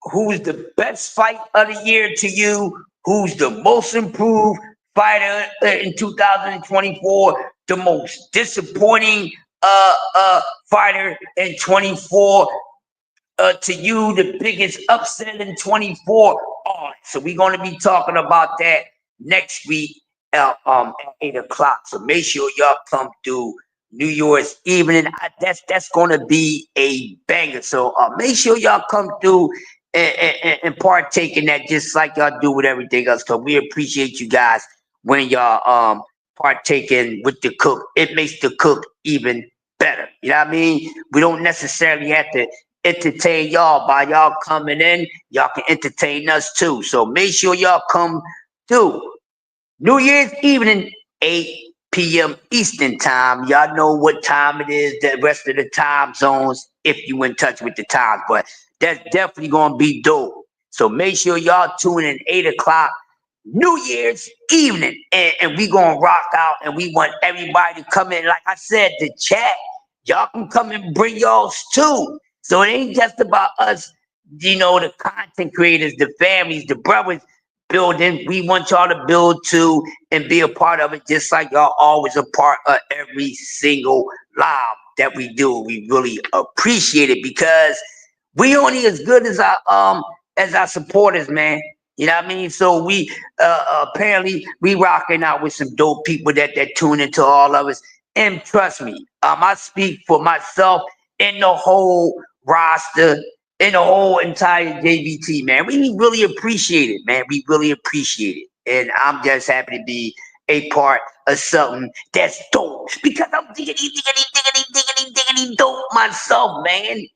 Who's the best fight of the year to you? Who's the most improved fighter in 2024, the most disappointing fighter in 24, to you, the biggest upset in 24. So we're going to be talking about that next week at 8 o'clock. So make sure y'all come through New Year's evening. That's going to be a banger. So make sure y'all come through and partake in that, just like y'all do with everything else, because we appreciate you guys when y'all partaking with the cook. It makes the cook even better. You know what I mean? We don't necessarily have to entertain y'all by y'all coming in. Y'all can entertain us too. So make sure y'all come through New Year's evening, 8 p.m. Eastern time. Y'all know what time it is, the rest of the time zones, if you in touch with the times. But that's definitely going to be dope. So make sure y'all tune in 8 o'clock New Year's evening. And we going to rock out. And we want everybody to come in. Like I said, the chat, y'all can come and bring y'all's too. So it ain't just about us, you know, the content creators, the families, the brothers building. We want y'all to build too and be a part of it, just like y'all always a part of every single live that we do. We really appreciate it because we only as good as our supporters, man. You know what I mean? So we apparently we rocking out with some dope people that tune into all of us. And trust me, I speak for myself and the whole roster, in the whole entire JBT, man. We really appreciate it, man. We really appreciate it. And I'm just happy to be a part of something that's dope. Because I'm diggity dope myself, man.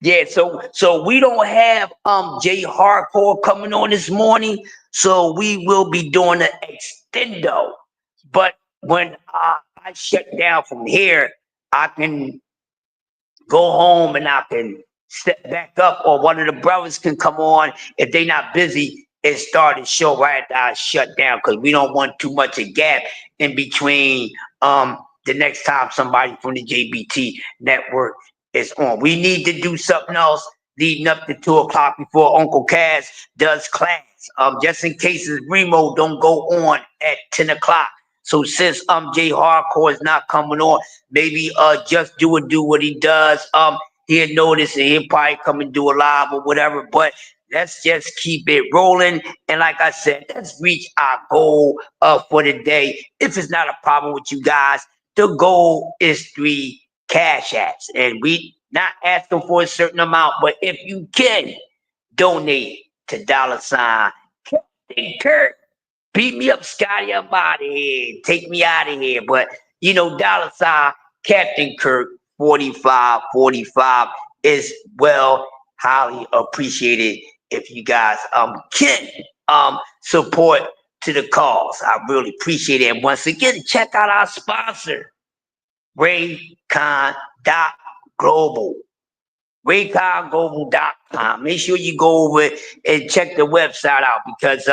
Yeah, so we don't have Jay Hardcore coming on this morning. So we will be doing an extendo. But when I shut down from here, I can go home and I can step back up, or one of the brothers can come on if they're not busy and start the show right after I shut down, because we don't want too much a gap in between the next time somebody from the JBT network is on. We need to do something else leading up to 2 o'clock before Uncle Kaz does class, just in case Remo don't go on at 10 o'clock. So since Jay Hardcore is not coming on, maybe just do what he does. He'll notice and he'll probably come and do a live or whatever. But let's just keep it rolling. And like I said, let's reach our goal for the day. If it's not a problem with you guys, the goal is 3 cash apps. And we not asking for a certain amount, but if you can donate to $ Captain Kirk. Beat me up, Scotty. I'm out of here. Take me out of here. But, you know, $ Captain Kirk 4545 is well highly appreciated if you guys can support to the cause. I really appreciate it. And once again, check out our sponsor, Raycon.global. Rayconglobal.com. Make sure you go over and check the website out, because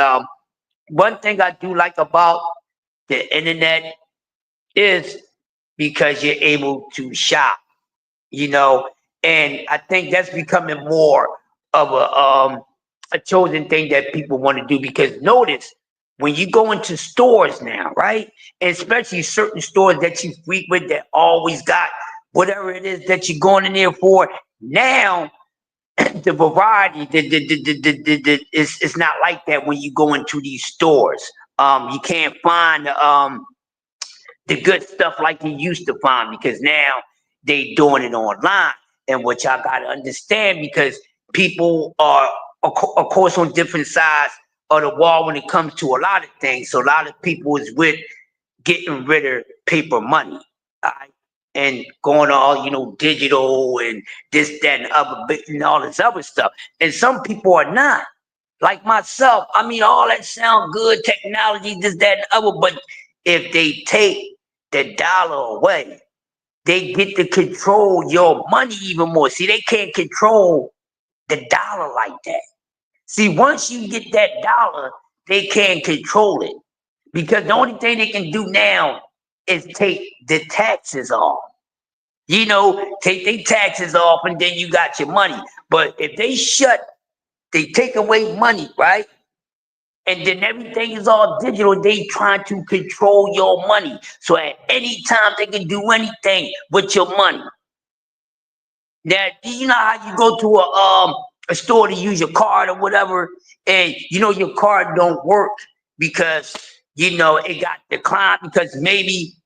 one thing I do like about the internet is because you're able to shop, you know, and I think that's becoming more of a chosen thing that people want to do. Because notice, when you go into stores now, right, and especially certain stores that you frequent that always got whatever it is that you're going in there for, now the variety, it's not like that when you go into these stores. You can't find the good stuff like you used to find, because now they doing it online. And what y'all got to understand, because people are, of course, on different sides of the wall when it comes to a lot of things. So a lot of people is with getting rid of paper money, all right? And going all, you know, digital and this, that, and other bit and all this other stuff. And some people are not. Like myself, I mean, all that sound good, technology, this, that, and other, but if they take the dollar away, they get to control your money even more. See, they can't control the dollar like that. See, once you get that dollar, they can't control it. Because the only thing they can do now is take the taxes off. You know, take their taxes off and then you got your money. But if they take away money, right? And then everything is all digital, they trying to control your money. So at any time they can do anything with your money. Now, you know how you go to a store to use your card or whatever, and you know your card don't work because, you know, it got declined because maybe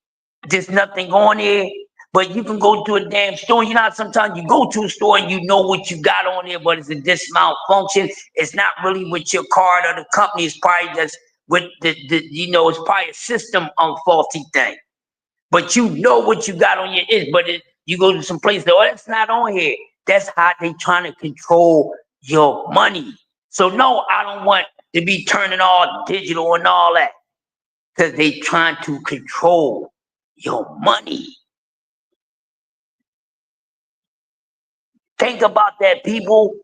there's nothing on there. But you can go to a damn store. You know how sometimes you go to a store and you know what you got on there, but it's a malfunction. It's not really with your card or the company. It's probably just with the you know, it's probably a system faulty thing. But you know what you got on your you go to some place, oh, that's not on here. That's how they trying to control your money. So no, I don't want to be turning all digital and all that. Because they trying to control your money. Think about that, people.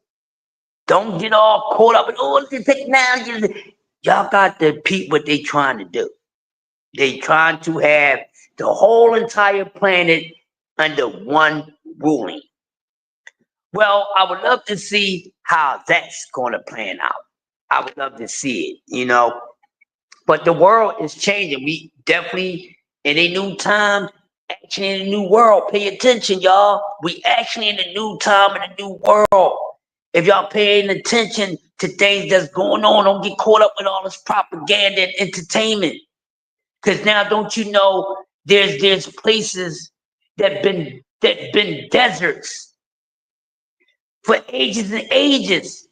Don't get all caught up in all the technology. Y'all got to repeat what they trying to do. They trying to have the whole entire planet under one ruling. Well, I would love to see how that's going to plan out. I would love to see it, But the world is changing. We definitely in a new time, actually in a new world. Pay attention, y'all. We actually in a new time, in a new world. If y'all paying attention to things that's going on, don't get caught up with all this propaganda and entertainment. Because now, don't you know, there's places that been deserts for ages and ages.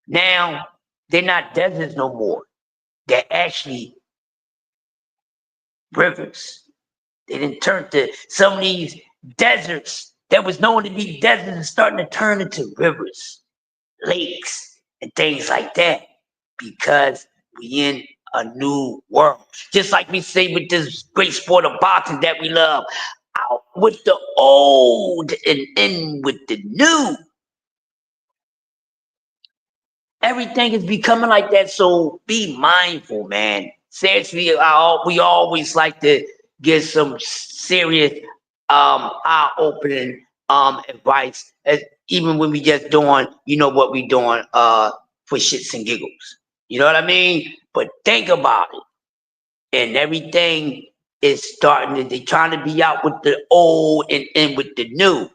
Now they're not deserts no more. They're actually rivers. They didn't turn to some of these deserts that was known to be deserts and starting to turn into rivers, lakes, and things like that because we in a new world. Just like we say with this great sport of boxing that we love, out with the old and in with the new. Everything is becoming like that, so be mindful, man. Seriously, we always like to get some serious, eye-opening advice, even when we just doing, what we doing for shits and giggles. You know what I mean? But think about it. And everything is they're trying to be out with the old and in with the new.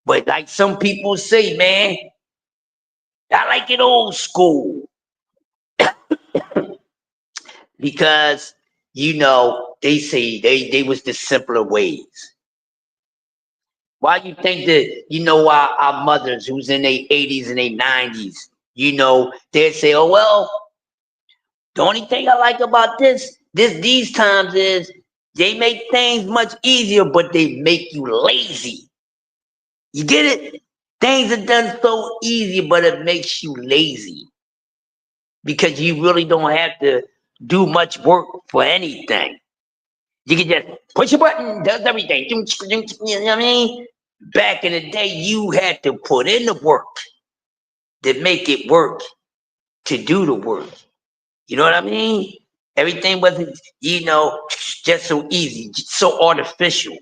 But like some people say, man, I like it old school. Because, they say they was the simpler ways. Why you think that, our mothers who's in their 80s and their 90s, they'd say, oh, well, the only thing I like about these times is they make things much easier, but they make you lazy. You get it? Things are done so easy, but it makes you lazy. Because you really don't have to do much work for anything. You can just push a button, does everything. You know what I mean? Back in the day, you had to put in the work to make it work, to do the work. You know what I mean? Everything wasn't, just so easy, so artificial.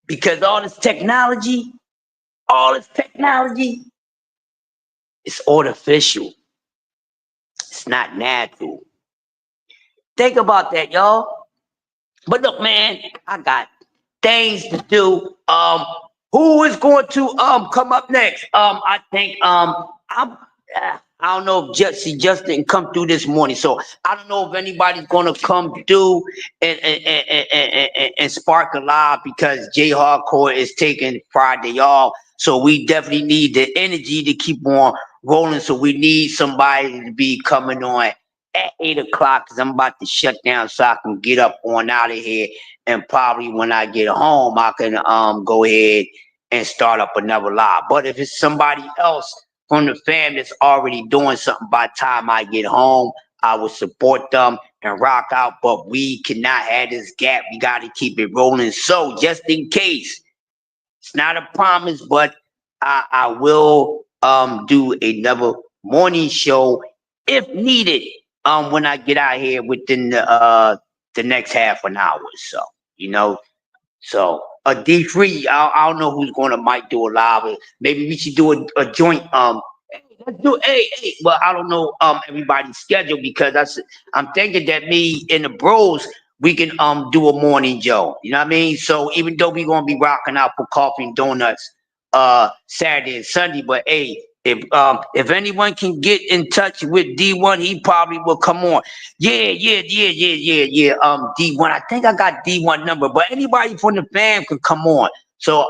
Because all this technology, it's artificial. It's not natural. Think about that, y'all. But look, man, I got things to do. Who is going to come up next? I think I don't know if Justin come through this morning, so I don't know if anybody's gonna come through and spark a live because J Hardcore is taking Friday off. So we definitely need the energy to keep on rolling. So we need somebody to be coming on at 8 o'clock because I'm about to shut down so I can get up on out of here. And probably when I get home, I can go ahead and start up another live. But if it's somebody else from the fam that's already doing something by the time I get home, I will support them and rock out. But we cannot have this gap. We got to keep it rolling. So just in case, it's not a promise, but I will do another morning show if needed when I get out here within the next half an hour or so, So a D3, I don't know who's might do a live. Maybe we should do a joint. Let's do well, I don't know everybody's schedule because I'm thinking that me and the bros we can do a morning show. You know what I mean? So even though we're gonna be rocking out for coffee and donuts Saturday and Sunday, but if anyone can get in touch with D1, he probably will come on. Yeah. D1, I think I got D1 number, but anybody from the fam can come on. So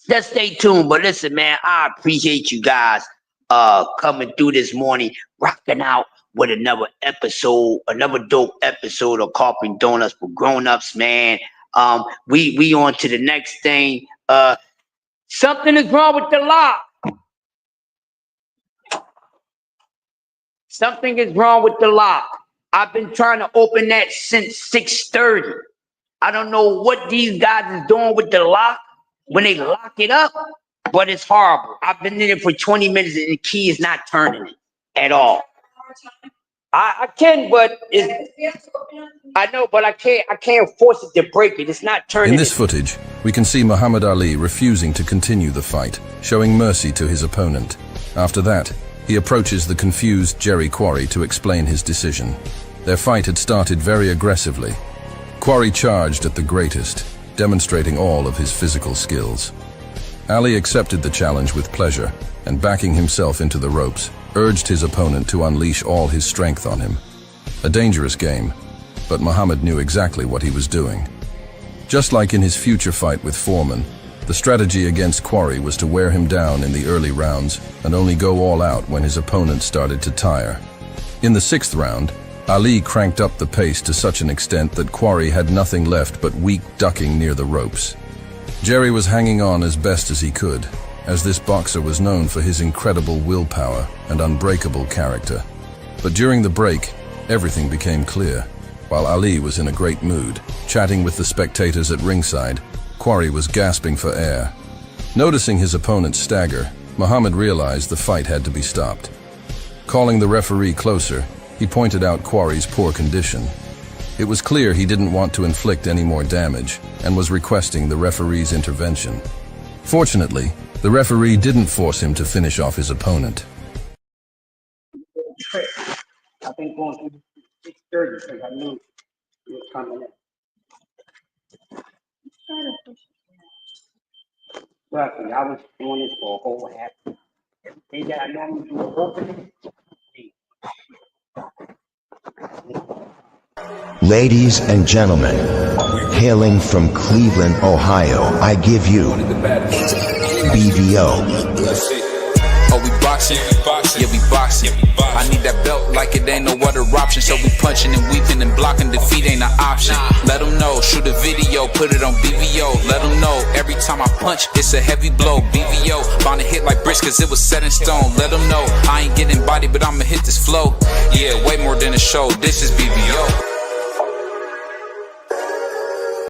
let's stay tuned. But listen, man, I appreciate you guys coming through this morning, rocking out with another dope episode of Coffee and Donuts for Grown-Ups, man. We on to the next thing. Something is wrong with the lock. Something is wrong with the lock. I've been trying to open that since 6:30. I don't know what these guys is doing with the lock when they lock it up, but it's horrible. I've been in it for 20 minutes and the key is not turning it at all. I can, but I know, but I can't force it to break it. It's not turning. In this footage, we can see Muhammad Ali refusing to continue the fight, showing mercy to his opponent. After that, he approaches the confused Jerry Quarry to explain his decision. Their fight had started very aggressively. Quarry charged at the greatest, demonstrating all of his physical skills. Ali accepted the challenge with pleasure, and backing himself into the ropes, urged his opponent to unleash all his strength on him. A dangerous game, but Muhammad knew exactly what he was doing. Just like in his future fight with Foreman, the strategy against Quarry was to wear him down in the early rounds and only go all out when his opponent started to tire. In the 6th round, Ali cranked up the pace to such an extent that Quarry had nothing left but weak ducking near the ropes. Jerry was hanging on as best as he could, as this boxer was known for his incredible willpower and unbreakable character. But during the break, everything became clear. While Ali was in a great mood, chatting with the spectators at ringside, Quarry was gasping for air. Noticing his opponent stagger, Muhammad realized the fight had to be stopped. Calling the referee closer, he pointed out Quarry's poor condition. It was clear he didn't want to inflict any more damage and was requesting the referee's intervention. Fortunately, the referee didn't force him to finish off his opponent. I've been going through 6:30 because I knew it was coming in. Trust me, I was doing this for a whole half. Everything that I normally do, opening. Ladies and gentlemen, hailing from Cleveland, Ohio, I give you BVO. Oh, we boxing? Yeah, we boxing. I need that belt like it ain't no other option. So we punching and weaving and blocking. Defeat ain't an option. Let them know, shoot a video, put it on BVO. Let them know, every time I punch, it's a heavy blow. BVO, bound to hit like bricks cause it was set in stone. Let them know, I ain't getting body, but I'ma hit this flow. Yeah, way more than a show, this is BVO.